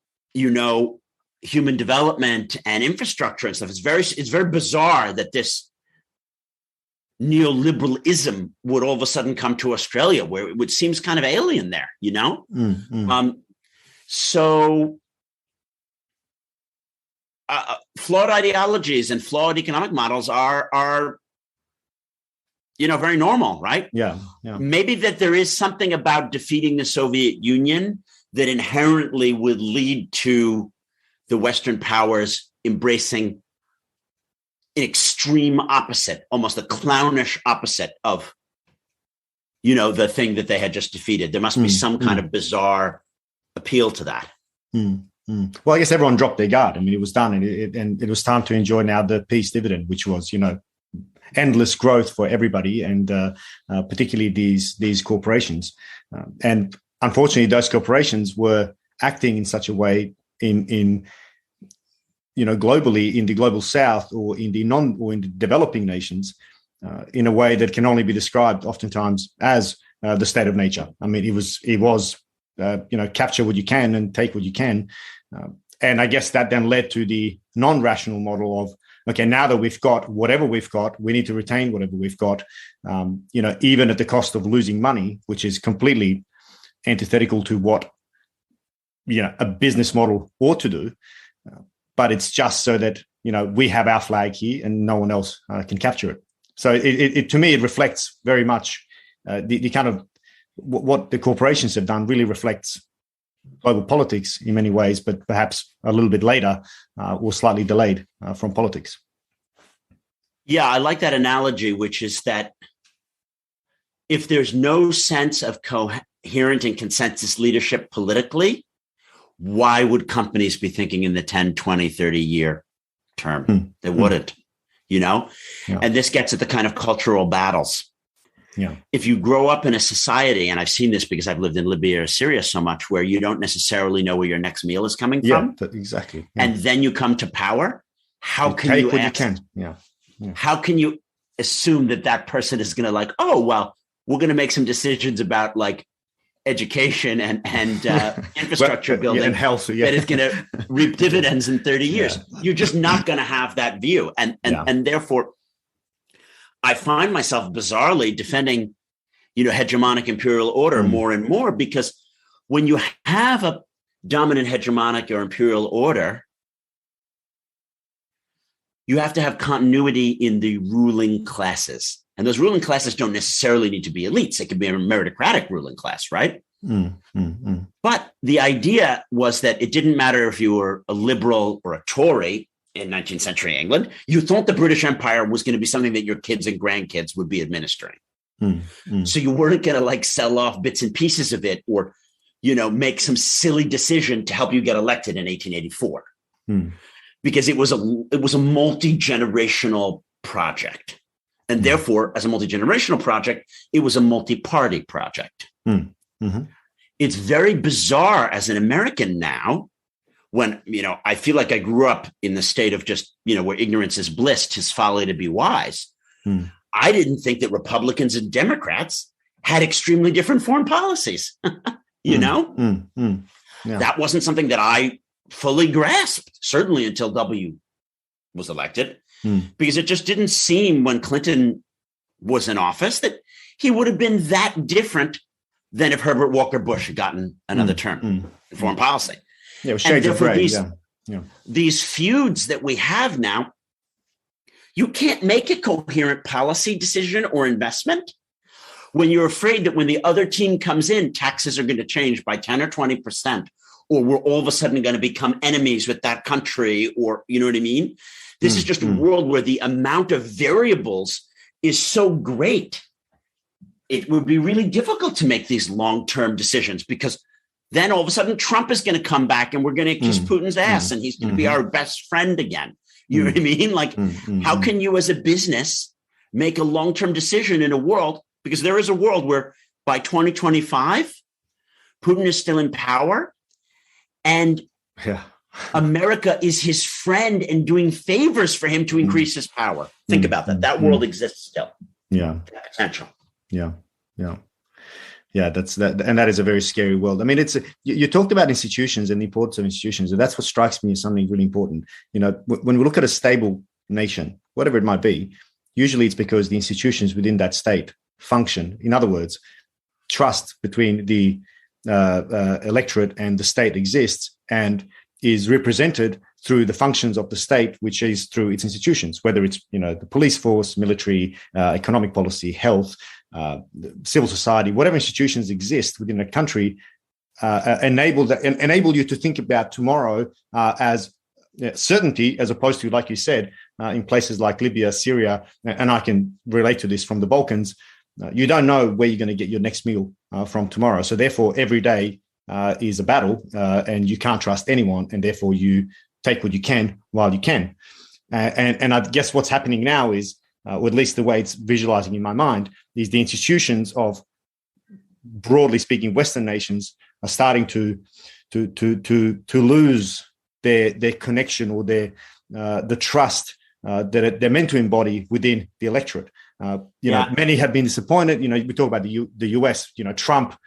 human development and infrastructure and stuff. It's very bizarre that this neoliberalism would all of a sudden come to Australia, where it seems kind of alien there, So flawed ideologies and flawed economic models are very normal, right? Yeah. Maybe that there is something about defeating the Soviet Union that inherently would lead to the Western powers embracing an extreme opposite, almost a clownish opposite of, the thing that they had just defeated. There must be some kind of bizarre appeal to that. Well, I guess everyone dropped their guard. I mean, it was done, and it was time to enjoy now the peace dividend, which was, endless growth for everybody, and particularly these corporations. And unfortunately, those corporations were acting in such a way in globally in the global South or in the developing nations in a way that can only be described oftentimes as the state of nature. I mean, it was capture what you can and take what you can. And I guess that then led to the non-rational model of, okay, now that we've got whatever we've got, we need to retain whatever we've got, even at the cost of losing money, which is completely antithetical to what, a business model ought to do. But it's just so that, we have our flag here and no one else can capture it. So it to me, it reflects very much the kind of what the corporations have done really reflects global politics in many ways, but perhaps a little bit later or slightly delayed from politics. Yeah, I like that analogy, which is that if there's no sense of coherent and consensus leadership politically, why would companies be thinking in the 10, 20, 30-year term? They wouldn't, Yeah. And this gets at the kind of cultural battles. Yeah. If you grow up in a society, and I've seen this because I've lived in Libya or Syria so much, where you don't necessarily know where your next meal is coming from. Yeah, exactly. Yeah. And then you come to power. How can you How can you assume that person is going to we're going to make some decisions about education and infrastructure building and health, that is going to reap dividends in 30 years. Yeah. You're just not going to have that view. And therefore, I find myself bizarrely defending, hegemonic imperial order more and more, because when you have a dominant hegemonic or imperial order, you have to have continuity in the ruling classes. And those ruling classes don't necessarily need to be elites. It could be a meritocratic ruling class, right? But the idea was that it didn't matter if you were a liberal or a Tory in 19th century England. You thought the British Empire was going to be something that your kids and grandkids would be administering. So you weren't going to sell off bits and pieces of it or, make some silly decision to help you get elected in 1884. Because it was a multi-generational project. And therefore, as a multi-generational project, it was a multi-party project. It's very bizarre as an American now, when, I feel like I grew up in the state of just, where ignorance is bliss, 'tis folly to be wise. I didn't think that Republicans and Democrats had extremely different foreign policies. That wasn't something that I fully grasped, certainly until W was elected, because it just didn't seem when Clinton was in office that he would have been that different than if Herbert Walker Bush had gotten another term in foreign policy. Yeah, it was shades of gray. Yeah. These feuds that we have now, you can't make a coherent policy decision or investment when you're afraid that when the other team comes in, taxes are going to change by 10 or 20%, or we're all of a sudden going to become enemies with that country, or you know what I mean? This is just a world where the amount of variables is so great. It would be really difficult to make these long-term decisions, because then all of a sudden Trump is going to come back and we're going to kiss Putin's ass and he's going to be our best friend again. You know what I mean? Like, how can you as a business make a long-term decision in a world? Because there is a world where by 2025, Putin is still in power and America is his friend and doing favors for him to increase his power. Think about that. That world exists still. Yeah. That potential. Yeah. Yeah. Yeah, that's that, and that is a very scary world. I mean, you talked about institutions and the importance of institutions, and that's what strikes me as something really important. You know, when we look at a stable nation, whatever it might be, usually it's because the institutions within that state function. In other words, trust between the electorate and the state exists and is represented through the functions of the state, which is through its institutions, whether it's, you know, the police force, military, economic policy, health, civil society, whatever institutions exist within a country, enable you to think about tomorrow as certainty, as opposed to, like you said, in places like Libya, Syria, and I can relate to this from the Balkans. You don't know where you're going to get your next meal from tomorrow. So therefore, every day is a battle, and you can't trust anyone, and therefore you take what you can while you can. And I guess what's happening now is, or at least the way it's visualizing in my mind, is the institutions of, broadly speaking, Western nations are starting to lose their connection or the trust that they're meant to embody within the electorate. You know, many have been disappointed. You know, we talk about the US. You know, Trump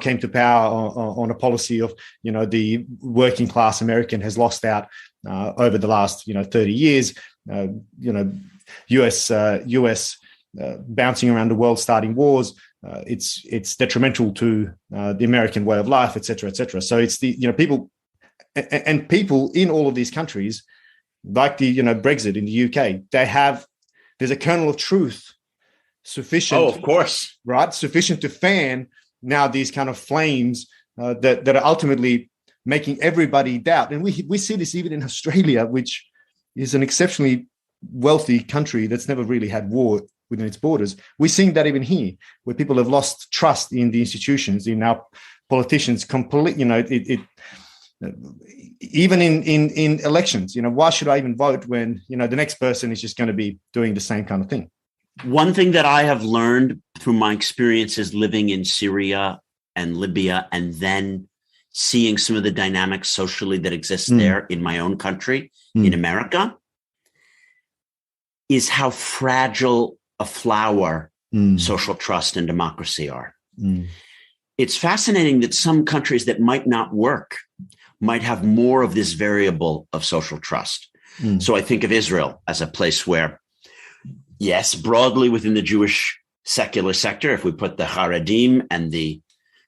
came to power on a policy of, you know, the working class American has lost out over the last 30 years. You know, US bouncing around the world, starting wars. It's detrimental to the American way of life, et cetera, et cetera. So it's the, you know, people and people in all of these countries, like the, you know, Brexit in the UK, there's a kernel of truth sufficient. Oh, of course. Right. Sufficient to fan now these kind of flames that are ultimately making everybody doubt. And we see this even in Australia, which is an exceptionally wealthy country that's never really had war within its borders. We're seeing that even here, where people have lost trust in the institutions, in our politicians. Completely, you know, even in elections. You know, why should I even vote when, you know, the next person is just going to be doing the same kind of thing? One thing that I have learned through my experiences living in Syria and Libya, and then seeing some of the dynamics socially that exist there in my own country, in America, is how fragile a flower social trust and democracy are. It's fascinating that some countries that might not work might have more of this variable of social trust. So I think of Israel as a place where, yes, broadly within the Jewish secular sector, if we put the Haredim and the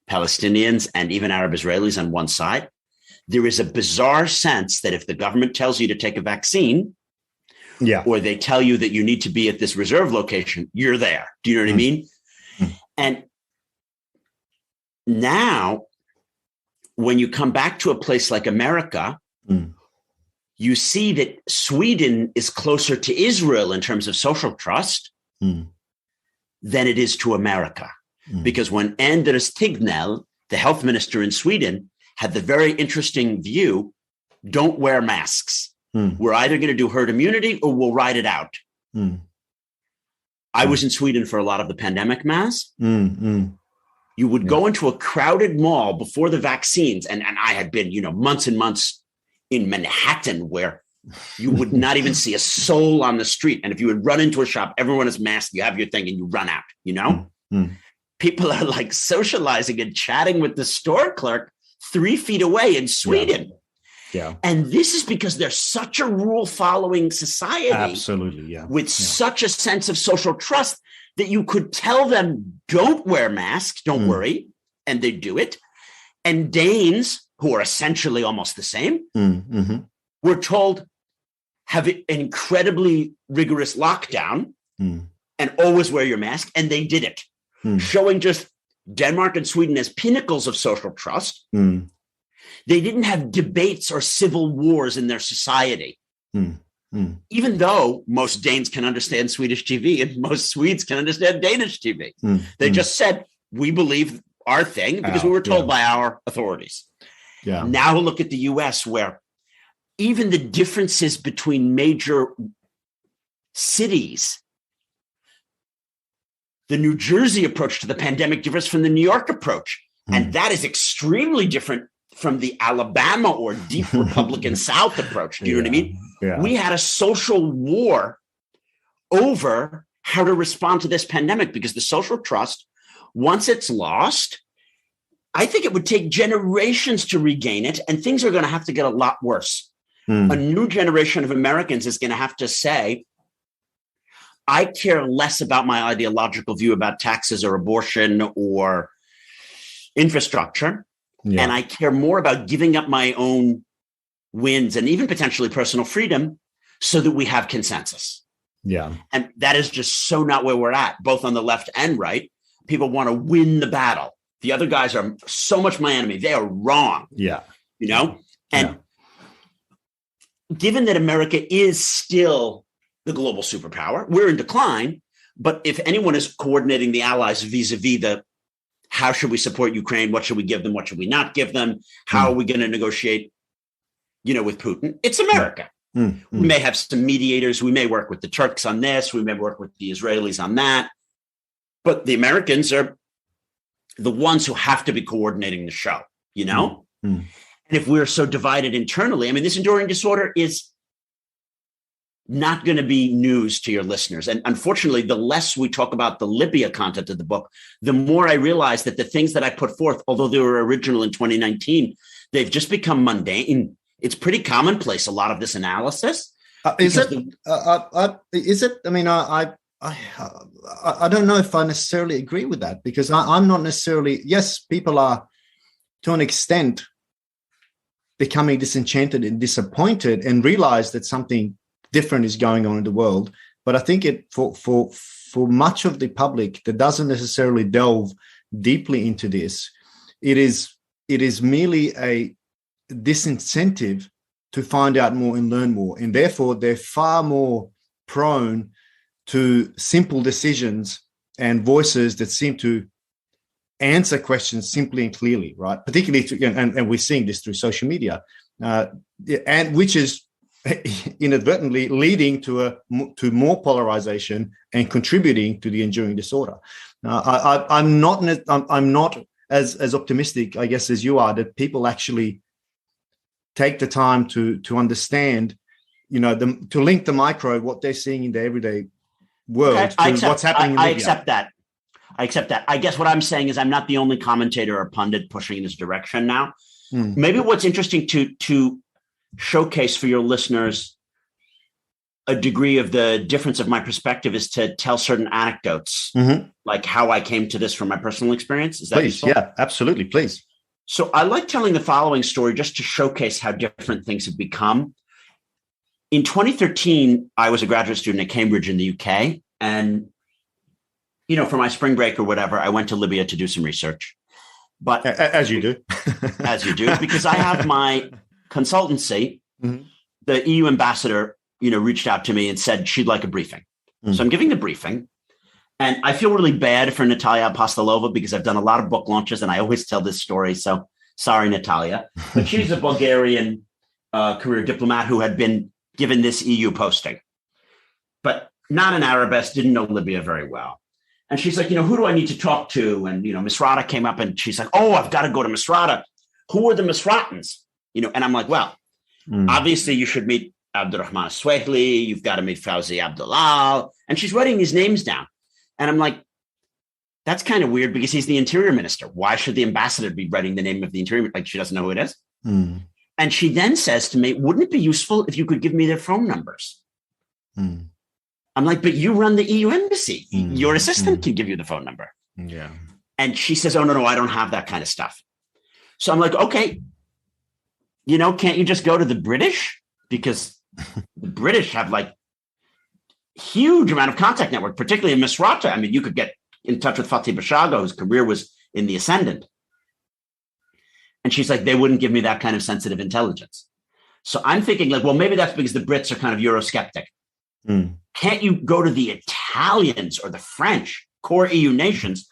Palestinians and even Arab Israelis on one side, there is a bizarre sense that if the government tells you to take a vaccine, or they tell you that you need to be at this reserve location, you're there. Do you know what I mean? And now, when you come back to a place like America, you see that Sweden is closer to Israel in terms of social trust than it is to America. Because when Anders Tegnell, the health minister in Sweden, had the very interesting view, don't wear masks. We're either going to do herd immunity or we'll ride it out. I was in Sweden for a lot of the pandemic mass. You would go into a crowded mall before the vaccines. And I had been, you know, months and months in Manhattan where you would not even see a soul on the street. And if you would run into a shop, everyone is masked, you have your thing and you run out, you know? People are like socializing and chatting with the store clerk 3 feet away in Sweden. And this is because they're such a rule-following society. Absolutely, with such a sense of social trust that you could tell them, don't wear masks, don't worry, and they do it. And Danes, who are essentially almost the same, we're told have an incredibly rigorous lockdown and always wear your mask. And they did it, showing just Denmark and Sweden as pinnacles of social trust. They didn't have debates or civil wars in their society. Even though most Danes can understand Swedish TV and most Swedes can understand Danish TV. They just said, we believe our thing because we were told by our authorities. Now look at the US, where even the differences between major cities, the New Jersey approach to the pandemic differs from the New York approach. And that is extremely different from the Alabama or deep Republican South approach. Do you know what I mean? We had a social war over how to respond to this pandemic because the social trust, once it's lost, I think it would take generations to regain it, and things are going to have to get a lot worse. A new generation of Americans is going to have to say, I care less about my ideological view about taxes or abortion or infrastructure. And I care more about giving up my own wins and even potentially personal freedom so that we have consensus. And that is just so not where we're at, both on the left and right. People want to win the battle. The other guys are so much my enemy. They are wrong. You know? And given that America is still the global superpower, we're in decline. But if anyone is coordinating the allies vis-a-vis the how should we support Ukraine? What should we give them? What should we not give them? How are we going to negotiate, with Putin? It's America. We may have some mediators. We may work with the Turks on this. We may work with the Israelis on that. But the Americans are the ones who have to be coordinating the show, And if we're so divided internally, this enduring disorder is not going to be news to your listeners. And unfortunately, the less we talk about the Libya content of the book, the more I realize that the things that I put forth, although they were original in 2019, they've just become mundane. It's pretty commonplace, a lot of this analysis. Is it? I don't know if I necessarily agree with that, because I'm not necessarily, yes, people are to an extent becoming disenchanted and disappointed and realize that something different is going on in the world. But I think for much of the public that doesn't necessarily delve deeply into this, it is merely a disincentive to find out more and learn more. And therefore, they're far more prone to simple decisions and voices that seem to answer questions simply and clearly, right? Particularly, and we're seeing this through social media, and which is inadvertently leading to more polarization and contributing to the enduring disorder. I'm not as optimistic, I guess, as you are, that people actually take the time to understand, to link the micro, what they're seeing in their everyday world, to what's happening in Libya. I accept that. I guess what I'm saying is I'm not the only commentator or pundit pushing in this direction now. Maybe what's interesting to showcase for your listeners a degree of the difference of my perspective is to tell certain anecdotes, like how I came to this from my personal experience. Is that please? Useful? Yeah, absolutely. Please. So I like telling the following story just to showcase how different things have become. In 2013, I was a graduate student at Cambridge in the UK. And, for my spring break or whatever, I went to Libya to do some research. But as you do. As you do, because I have my consultancy. The EU ambassador, reached out to me and said she'd like a briefing. So I'm giving the briefing. And I feel really bad for Natalia Apostolova because I've done a lot of book launches and I always tell this story. So sorry, Natalia. But she's a Bulgarian career diplomat who had been given this EU posting, but not an Arabist, didn't know Libya very well. And she's like, who do I need to talk to? And, Misrata came up and she's like, oh, I've got to go to Misrata. Who are the Misratans? And I'm like, well, obviously you should meet Abdurrahman Swehli. You've got to meet Fauzi Abdullah. And she's writing these names down. And I'm like, that's kind of weird because he's the interior minister. Why should the ambassador be writing the name of the interior? Like she doesn't know who it is. And she then says to me, wouldn't it be useful if you could give me their phone numbers? I'm like, but you run the EU embassy. Your assistant can give you the phone number. Yeah. And she says, oh, no, I don't have that kind of stuff. So I'm like, okay, can't you just go to the British? because the British have like huge amount of contact network, particularly in Misrata. I mean, you could get in touch with Fatih Bashaga, whose career was in the ascendant. And she's like, they wouldn't give me that kind of sensitive intelligence. So I'm thinking like, well, maybe that's because the Brits are kind of Eurosceptic. Can't you go to the Italians or the French, core EU nations,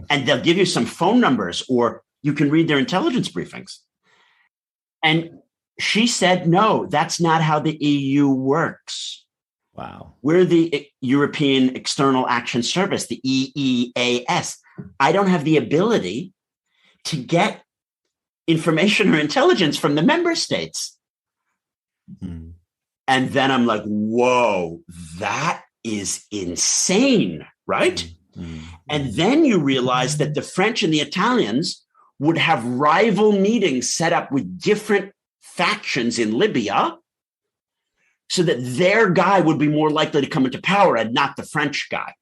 and they'll give you some phone numbers, or you can read their intelligence briefings? And she said, no, that's not how the EU works. Wow. We're the European External Action Service, the EEAS. I don't have the ability to get information or intelligence from the member states. And then I'm like, whoa, that is insane, right? And then you realize that the French and the Italians would have rival meetings set up with different factions in Libya so that their guy would be more likely to come into power and not the French guy.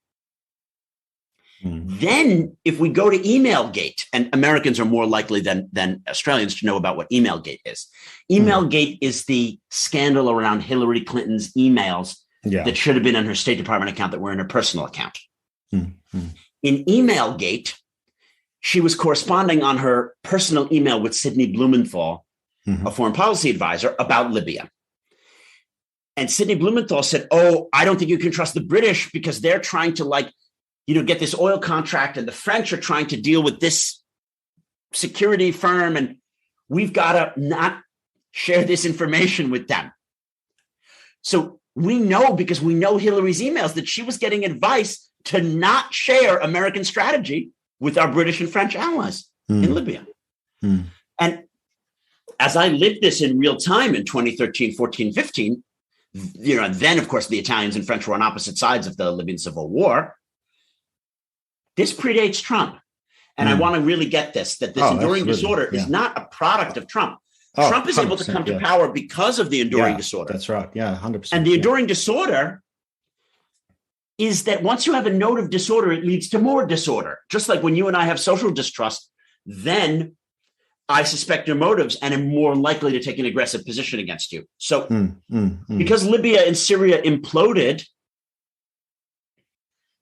Then if we go to Emailgate, and Americans are more likely than Australians to know about what Emailgate is. Emailgate is the scandal around Hillary Clinton's emails that should have been in her State Department account that were in her personal account. In Emailgate, she was corresponding on her personal email with Sidney Blumenthal, a foreign policy advisor, about Libya. And Sidney Blumenthal said, oh, I don't think you can trust the British because they're trying to get this oil contract, and the French are trying to deal with this security firm, and we've got to not share this information with them. So we know, because we know Hillary's emails, that she was getting advice to not share American strategy with our British and French allies in Libya. And as I lived this in real time in 2013, 14, 15, then of course the Italians and French were on opposite sides of the Libyan civil war. This predates Trump. And I want to really get this, that this enduring disorder is not a product of Trump. Trump is able to come to power because of the enduring disorder. That's right. Yeah, 100%. And the enduring disorder is that once you have a note of disorder, it leads to more disorder. Just like when you and I have social distrust, then I suspect your motives and am more likely to take an aggressive position against you. So because Libya and Syria imploded,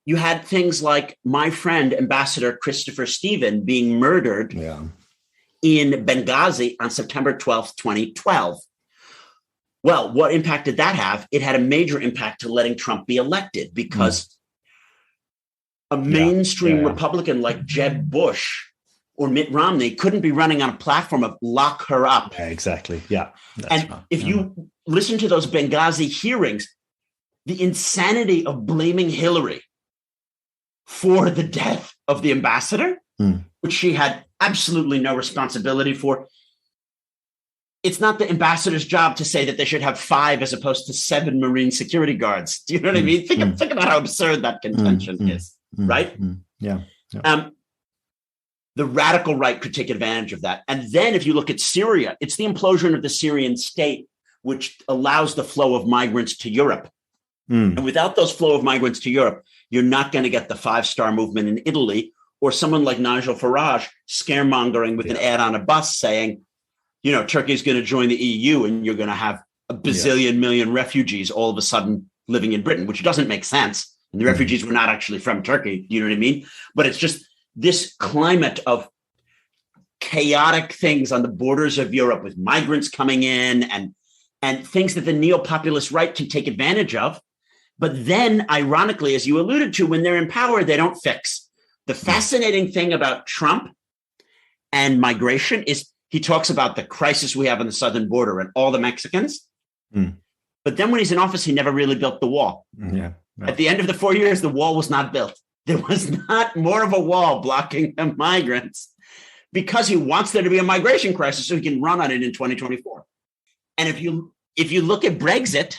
you had things like my friend, Ambassador Christopher Stephen, being murdered in Benghazi on September 12th, 2012. Well, what impact did that have? It had a major impact to letting Trump be elected, because a mainstream Republican like Jeb Bush or Mitt Romney couldn't be running on a platform of lock her up. Yeah, exactly. Yeah. And if you listen to those Benghazi hearings, the insanity of blaming Hillary for the death of the ambassador, which she had absolutely no responsibility for. It's not the ambassador's job to say that they should have 5 as opposed to 7 Marine security guards. Do you know what I mean? Think about how absurd that contention is, right? Yeah. The radical right could take advantage of that. And then if you look at Syria, it's the implosion of the Syrian state, which allows the flow of migrants to Europe. And without those flow of migrants to Europe, you're not going to get the 5-star movement in Italy, or someone like Nigel Farage scaremongering with an ad on a bus saying, Turkey's going to join the EU and you're going to have a bazillion million refugees all of a sudden living in Britain, which doesn't make sense. And the refugees were not actually from Turkey. You know what I mean? But it's just this climate of chaotic things on the borders of Europe with migrants coming in and things that the neo-populist right can take advantage of. But then, ironically, as you alluded to, when they're in power, they don't fix. The fascinating thing about Trump and migration is he talks about the crisis we have on the southern border and all the Mexicans. But then when he's in office, he never really built the wall. At the end of the 4 years, the wall was not built. There was not more of a wall blocking the migrants, because he wants there to be a migration crisis so he can run on it in 2024. And if you look at Brexit,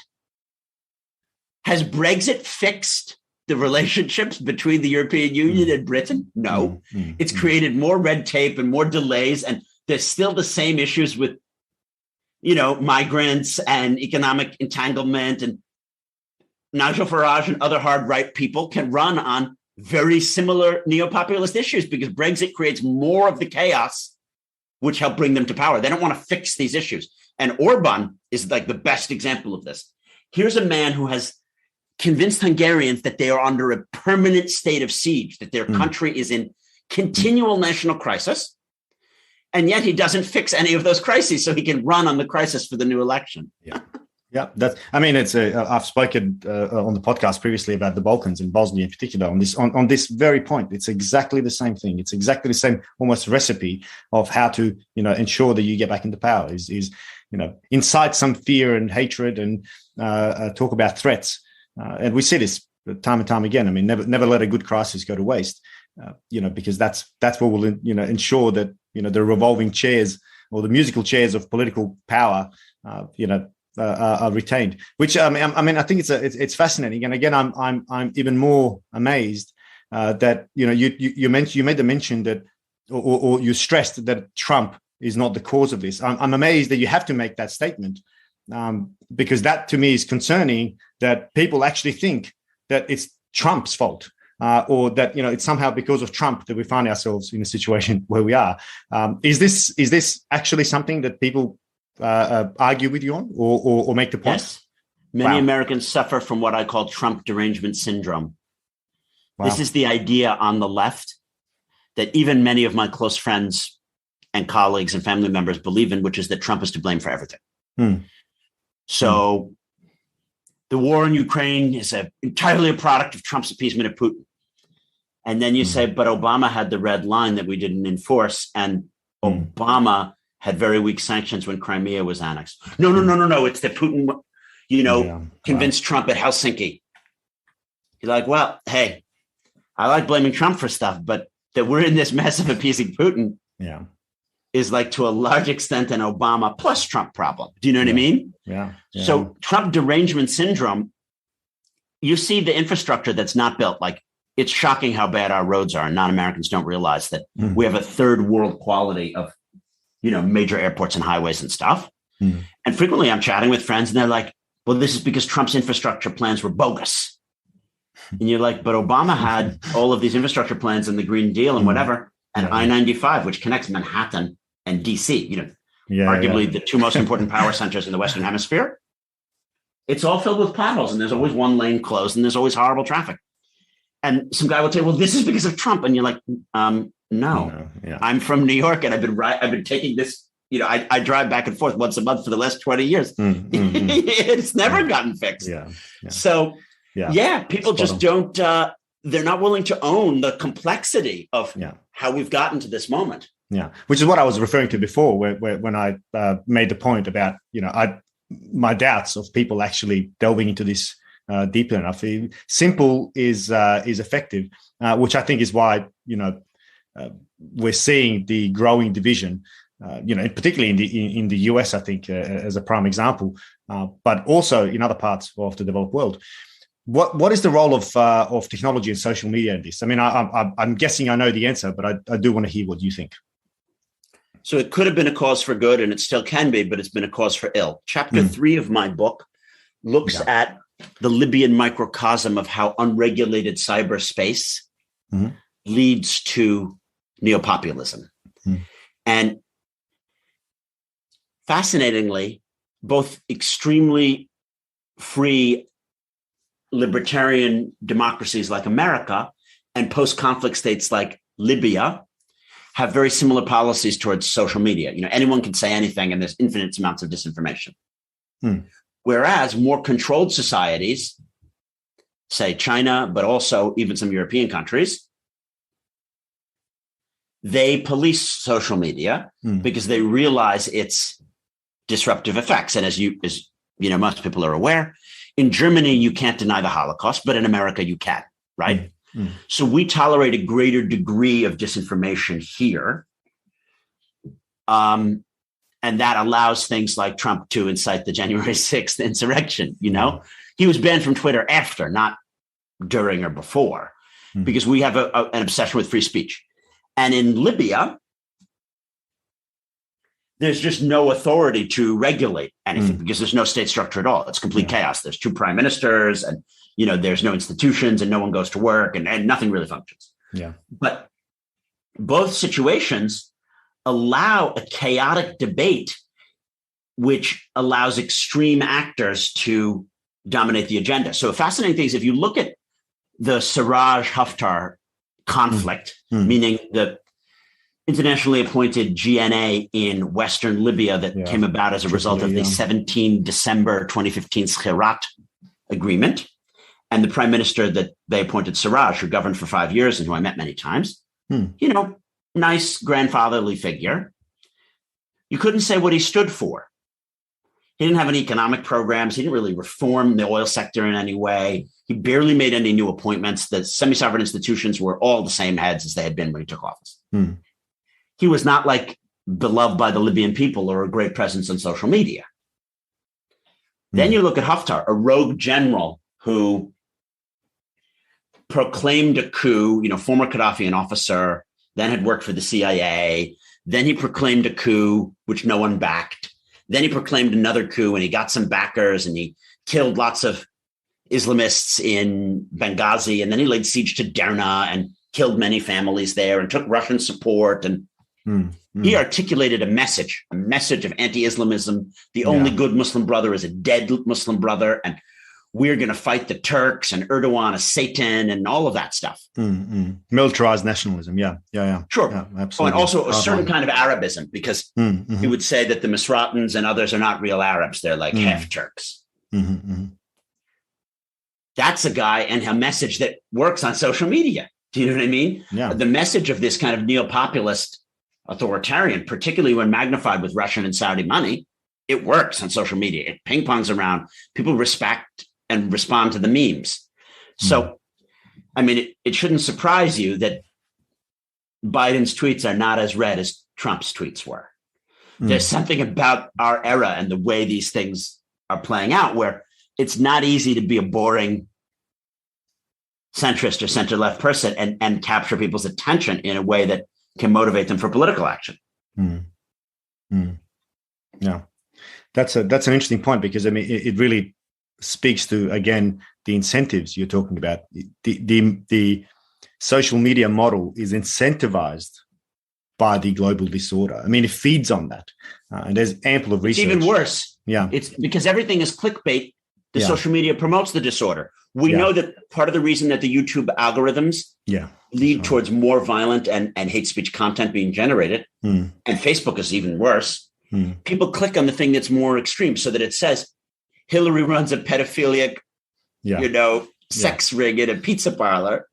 has Brexit fixed the relationships between the European Union and Britain? No. It's created more red tape and more delays, and there's still the same issues with, migrants and economic entanglement. And Nigel Farage and other hard right people can run on very similar neo-populist issues, because Brexit creates more of the chaos which help bring them to power. They don't want to fix these issues. And Orban is like the best example of this. Here's a man who has convinced Hungarians that they are under a permanent state of siege, that their country is in continual national crisis. And yet he doesn't fix any of those crises, so he can run on the crisis for the new election. Yeah. Yeah, I've spoken on the podcast previously about the Balkans and Bosnia in particular on this very point. It's exactly the same thing. It's exactly the same almost recipe of how to ensure that you get back into power is incite some fear and hatred and talk about threats. And we see this time and time again. I mean, never let a good crisis go to waste. Because that's what will ensure that the revolving chairs or the musical chairs of political power are retained. Which I think it's fascinating. And again, I'm even more amazed that you made the mention that or you stressed that Trump is not the cause of this. I'm amazed that you have to make that statement because that to me is concerning. That people actually think that it's Trump's fault. Or that it's somehow because of Trump that we find ourselves in a situation where we are. Is this actually something that people argue with you on, or make the point? Yes, many Americans suffer from what I call Trump derangement syndrome. Wow. This is the idea on the left that even many of my close friends and colleagues and family members believe in, which is that Trump is to blame for everything. So. The war in Ukraine is entirely a product of Trump's appeasement of Putin. And then you say, but Obama had the red line that we didn't enforce. And Obama had very weak sanctions when Crimea was annexed. No. It's that Putin, convinced Trump at Helsinki. You're like, well, hey, I like blaming Trump for stuff, but that we're in this mess of appeasing Putin is like to a large extent an Obama plus Trump problem. Do you know what I mean? Yeah. So Trump derangement syndrome, you see the infrastructure that's not built. Like it's shocking how bad our roads are. And non-Americans don't realize that we have a third world quality of, major airports and highways and stuff. And frequently I'm chatting with friends and they're like, well, this is because Trump's infrastructure plans were bogus. And you're like, but Obama had all of these infrastructure plans and the Green Deal and whatever, and I-95, which connects Manhattan and DC, arguably the two most important power centers in the Western Hemisphere. It's all filled with potholes and there's always one lane closed and there's always horrible traffic. And some guy will say, well, this is because of Trump. And you're like, no. I'm from New York and I've been taking this, I drive back and forth once a month for the last 20 years. It's never gotten fixed. So people just don't, they're not willing to own the complexity of how we've gotten to this moment. Yeah, which is what I was referring to before, when I made the point about my doubts of people actually delving into this deeply enough. Simple is effective, which I think is why we're seeing the growing division. Particularly in the US, I think as a prime example, but also in other parts of the developed world. What is the role of technology and social media in this? I mean, I'm guessing I know the answer, but I do want to hear what you think. So it could have been a cause for good, and it still can be, but it's been a cause for ill. Chapter 3 of my book looks at the Libyan microcosm of how unregulated cyberspace leads to neopopulism. And fascinatingly, both extremely free libertarian democracies like America and post-conflict states like Libya have very similar policies towards social media. Anyone can say anything and there's infinite amounts of disinformation. Whereas more controlled societies, say China, but also even some European countries, they police social media because they realize its disruptive effects. And as most people are aware, in Germany, you can't deny the Holocaust, but in America, you can, right? So we tolerate a greater degree of disinformation here. And that allows things like Trump to incite the January 6th insurrection. He was banned from Twitter after, not during or before, because we have an obsession with free speech. And in Libya, there's just no authority to regulate anything because there's no state structure at all. It's complete chaos. There's 2 prime ministers and, there's no institutions and no one goes to work and nothing really functions. But both situations allow a chaotic debate which allows extreme actors to dominate the agenda. So a fascinating thing is if you look at the Sarraj-Haftar conflict, meaning the internationally appointed GNA in Western Libya that came about as a result of the 17 December 2015 Skhirat agreement, and the prime minister that they appointed, Sarraj, who governed for 5 years and who I met many times, nice grandfatherly figure. You couldn't say what he stood for. He didn't have any economic programs. He didn't really reform the oil sector in any way. He barely made any new appointments. The semi-sovereign institutions were all the same heads as they had been when he took office. He was not like beloved by the Libyan people or a great presence on social media. Then you look at Haftar, a rogue general who proclaimed a coup, former Gaddafian officer, then had worked for the CIA. Then he proclaimed a coup, which no one backed. Then he proclaimed another coup and he got some backers and he killed lots of Islamists in Benghazi. And then he laid siege to Derna and killed many families there and took Russian support. And he articulated a message of anti-Islamism. The only good Muslim brother is a dead Muslim brother. And we're going to fight the Turks, and Erdogan is Satan, and all of that stuff. Militarized nationalism. Yeah. Sure. Yeah, absolutely. Oh, and also a certain kind of Arabism, because he would say that the Misratans and others are not real Arabs. They're like half Turks. That's a guy and a message that works on social media. Do you know what I mean? Yeah. The message of this kind of neo-populist authoritarian, particularly when magnified with Russian and Saudi money, it works on social media. It ping-pongs around. People respect and respond to the memes. So, I mean, it shouldn't surprise you that Biden's tweets are not as read as Trump's tweets were. There's something about our era and the way these things are playing out where it's not easy to be a boring centrist or center-left person and capture people's attention in a way that can motivate them for political action. Yeah, that's an interesting point, because I mean, it really speaks to, again, the incentives you're talking about. The social media model is incentivized by the global disorder. I mean, it feeds on that, and there's ample of research. It's even worse. Yeah, it's because everything is clickbait. The social media promotes the disorder. We know that part of the reason that the YouTube algorithms lead towards more violent and hate speech content being generated, and Facebook is even worse. People click on the thing that's more extreme, so that it says Hillary runs a pedophilic, sex ring in a pizza parlor.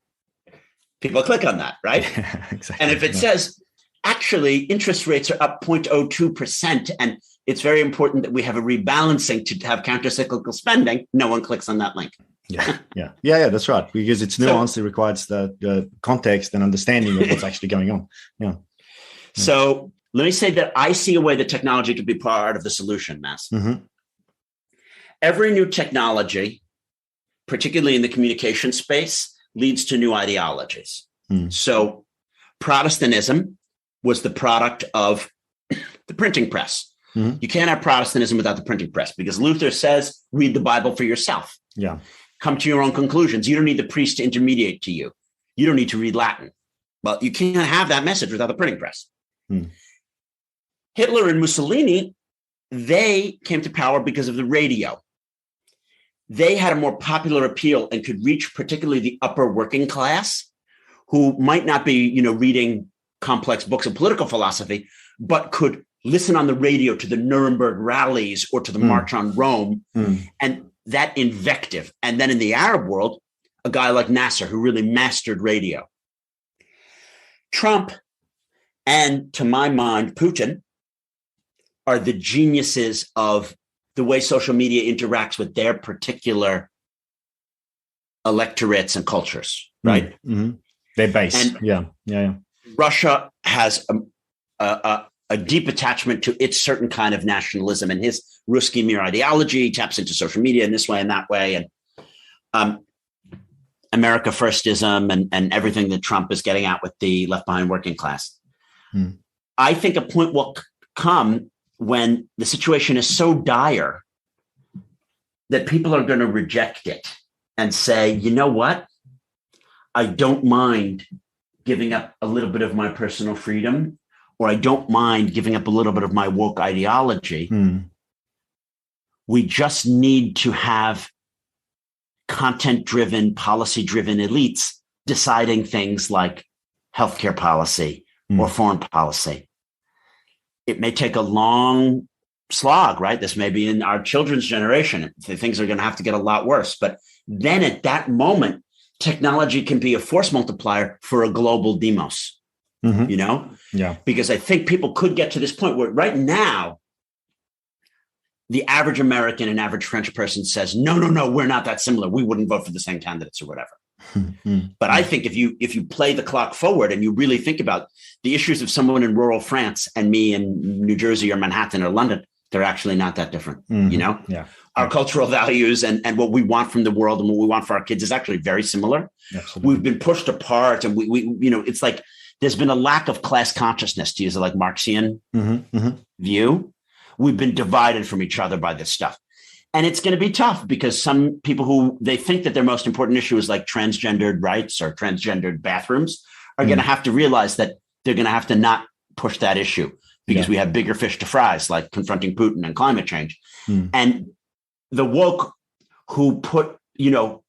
People click on that, right? Exactly. And if it says, actually, interest rates are up 0.02%, and it's very important that we have a rebalancing to have countercyclical spending, no one clicks on that link. Yeah, that's right. Because it's nuanced, it requires the context and understanding of what's actually going on. Yeah. So let me say that I see a way that technology could be part of the solution, Mass. Every new technology, particularly in the communication space, leads to new ideologies. So Protestantism was the product of the printing press. You can't have Protestantism without the printing press, because Luther says, read the Bible for yourself. Yeah. Come to your own conclusions. You don't need the priest to intermediate to you. You don't need to read Latin. Well, you can't have that message without the printing press. Hitler and Mussolini, they came to power because of the radio. They had a more popular appeal and could reach particularly the upper working class, who might not be, reading complex books of political philosophy, but could listen on the radio to the Nuremberg rallies or to the March on Rome, and that invective. And then in the Arab world, a guy like Nasser, who really mastered radio. Trump and, to my mind, Putin are the geniuses of the way social media interacts with their particular electorates and cultures, right? Their base. And Russia has a deep attachment to its certain kind of nationalism, and his Ruski Mir ideology taps into social media in this way and that way. And America Firstism and everything that Trump is getting at with the left behind working class. I think a point will come when the situation is so dire that people are going to reject it and say, you know what? I don't mind giving up a little bit of my personal freedom or I don't mind giving up a little bit of my woke ideology. We just need to have content-driven, policy-driven elites deciding things like healthcare policy or foreign policy. It may take a long slog, right? This may be in our children's generation. Things are going to have to get a lot worse. But then at that moment, technology can be a force multiplier for a global demos, you know? Yeah. Because I think people could get to this point where right now, the average American and average French person says, no, we're not that similar. We wouldn't vote for the same candidates or whatever. But I think if you play the clock forward and you really think about the issues of someone in rural France and me in New Jersey or Manhattan or London, they're actually not that different. You know, our cultural values and what we want from the world and what we want for our kids is actually very similar. Absolutely. We've been pushed apart, and we you know, it's like there's been a lack of class consciousness, to use a like Marxian view. We've been divided from each other by this stuff. And it's going to be tough because some people who they think that their most important issue is like transgendered rights or transgendered bathrooms are going to have to realize that they're going to have to not push that issue because we have bigger fish to fry, like confronting Putin and climate change. And the woke who put, you know,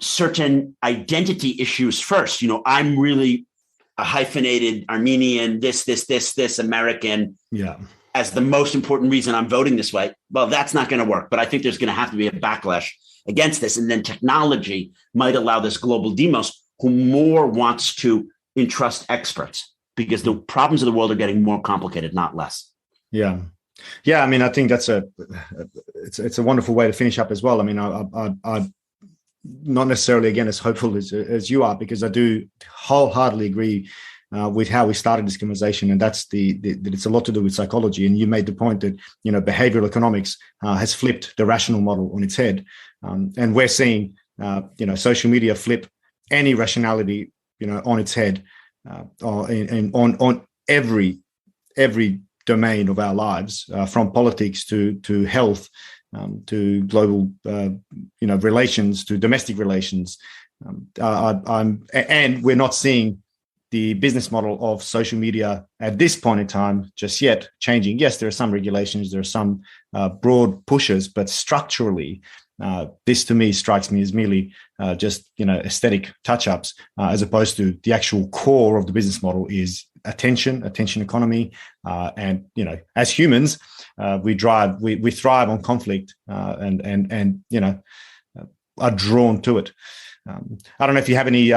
certain identity issues first, you know, I'm really a hyphenated Armenian, this American. As the most important reason I'm voting this way. Well, that's not going to work. But I think there's going to have to be a backlash against this. And then technology might allow this global demos who more wants to entrust experts because the problems of the world are getting more complicated, not less. Yeah. I mean, I think that's it's a wonderful way to finish up as well. I mean, I not necessarily, again, as hopeful as you are, because I do wholeheartedly agree with how we started this conversation, and that's that it's a lot to do with psychology. And you made the point that, you know, behavioral economics has flipped the rational model on its head, and we're seeing you know, social media flip any rationality, you know, on its head, on every domain of our lives, from politics to health, to global you know, relations, to domestic relations, and we're not seeing the business model of social media at this point in time just yet changing. Yes, there are some regulations, there are some broad pushes, but structurally, this to me strikes me as merely just, you know, aesthetic touch-ups, as opposed to the actual core of the business model is attention economy, and, you know, as humans, we thrive on conflict, and you know, are drawn to it. I don't know if you have any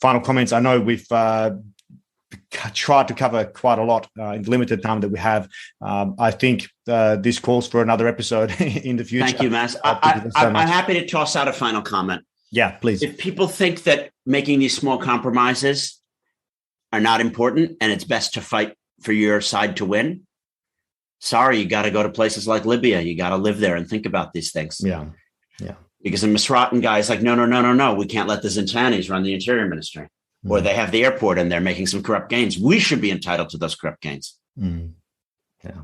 final comments. I know we've tried to cover quite a lot in the limited time that we have. I think this calls for another episode in the future. Thank you, Maz. I'm happy to toss out a final comment. Yeah, please. If people think that making these small compromises are not important and it's best to fight for your side to win, sorry, you got to go to places like Libya. You got to live there and think about these things. Yeah. Because the Misratan guy is like, no, we can't let the Zintanis run the interior ministry. Or they have the airport and they're making some corrupt gains. We should be entitled to those corrupt gains. And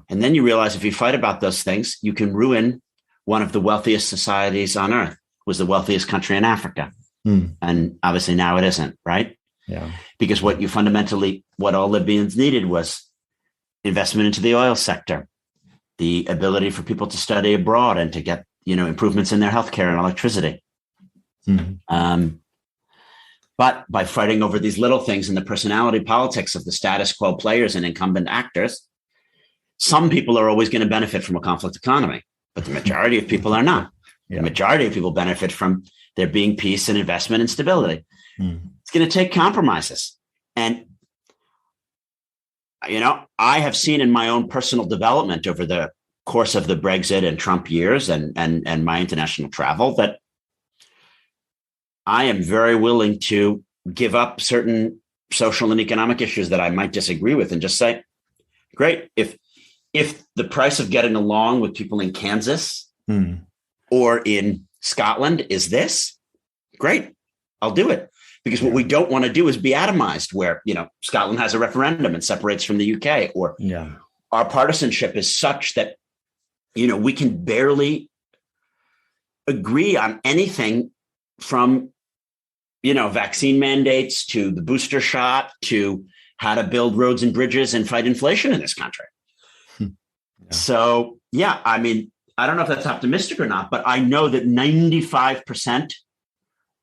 then you realize if you fight about those things, you can ruin one of the wealthiest societies on earth. It was the wealthiest country in Africa. And obviously now it isn't, right? Because what all Libyans needed was investment into the oil sector, the ability for people to study abroad and to get, you know, improvements in their healthcare and electricity. But by fighting over these little things and the personality politics of the status quo players and incumbent actors, some people are always going to benefit from a conflict economy, but the majority of people are not. The majority of people benefit from there being peace and investment and stability. It's going to take compromises. And, you know, I have seen in my own personal development over the course of the Brexit and Trump years and my international travel that I am very willing to give up certain social and economic issues that I might disagree with and just say, great, if the price of getting along with people in Kansas or in Scotland is this, great, I'll do it. Because what we don't want to do is be atomized where, you know, Scotland has a referendum and separates from the UK, or our partisanship is such that, you know, we can barely agree on anything from, you know, vaccine mandates to the booster shot to how to build roads and bridges and fight inflation in this country. Yeah. So, yeah, I mean, I don't know if that's optimistic or not, but I know that 95%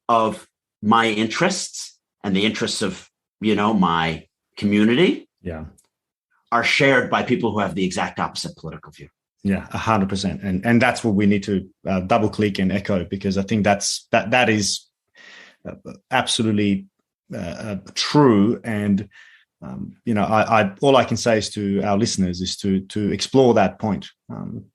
of my interests and the interests of, my community are shared by people who have the exact opposite political view. Yeah, 100%. And that's what we need to double click and echo, because I think that is absolutely true. And, I all I can say is to our listeners is to explore that point,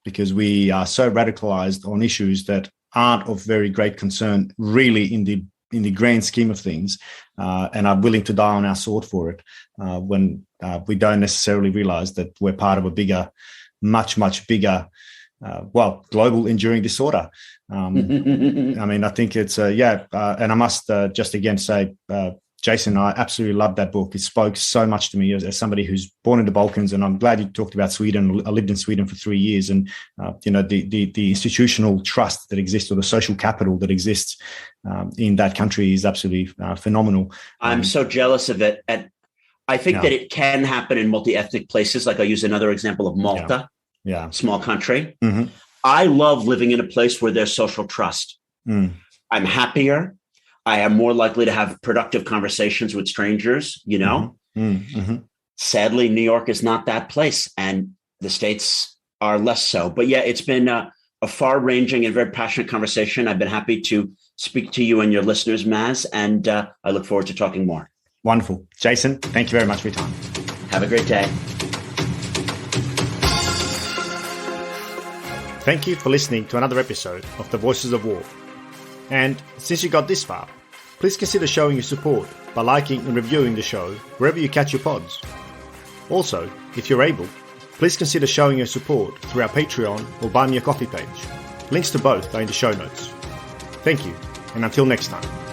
because we are so radicalized on issues that aren't of very great concern really in the grand scheme of things, and are willing to die on our sword for it, when we don't necessarily realize that we're part of a bigger, much bigger, global enduring disorder. I mean, I think it's and I must just again say, Jason, I absolutely love that book. It spoke so much to me as somebody who's born in the Balkans, and I'm glad you talked about Sweden. I lived in Sweden for 3 years, and the institutional trust that exists, or the social capital that exists in that country, is absolutely phenomenal. I'm so jealous of it, and I think that it can happen in multi-ethnic places. Like, I'll use another example of Malta, small country. Mm-hmm. I love living in a place where there's social trust. I'm happier. I am more likely to have productive conversations with strangers, Mm-hmm. Sadly, New York is not that place, and the States are less so. But yeah, it's been a far-ranging and very passionate conversation. I've been happy to speak to you and your listeners, Maz, and I look forward to talking more. Wonderful. Jason, thank you very much for your time. Have a great day. Thank you for listening to another episode of The Voices of War. And since you got this far, please consider showing your support by liking and reviewing the show wherever you catch your pods. Also, if you're able, please consider showing your support through our Patreon or Buy Me a Coffee page. Links to both are in the show notes. Thank you, and until next time.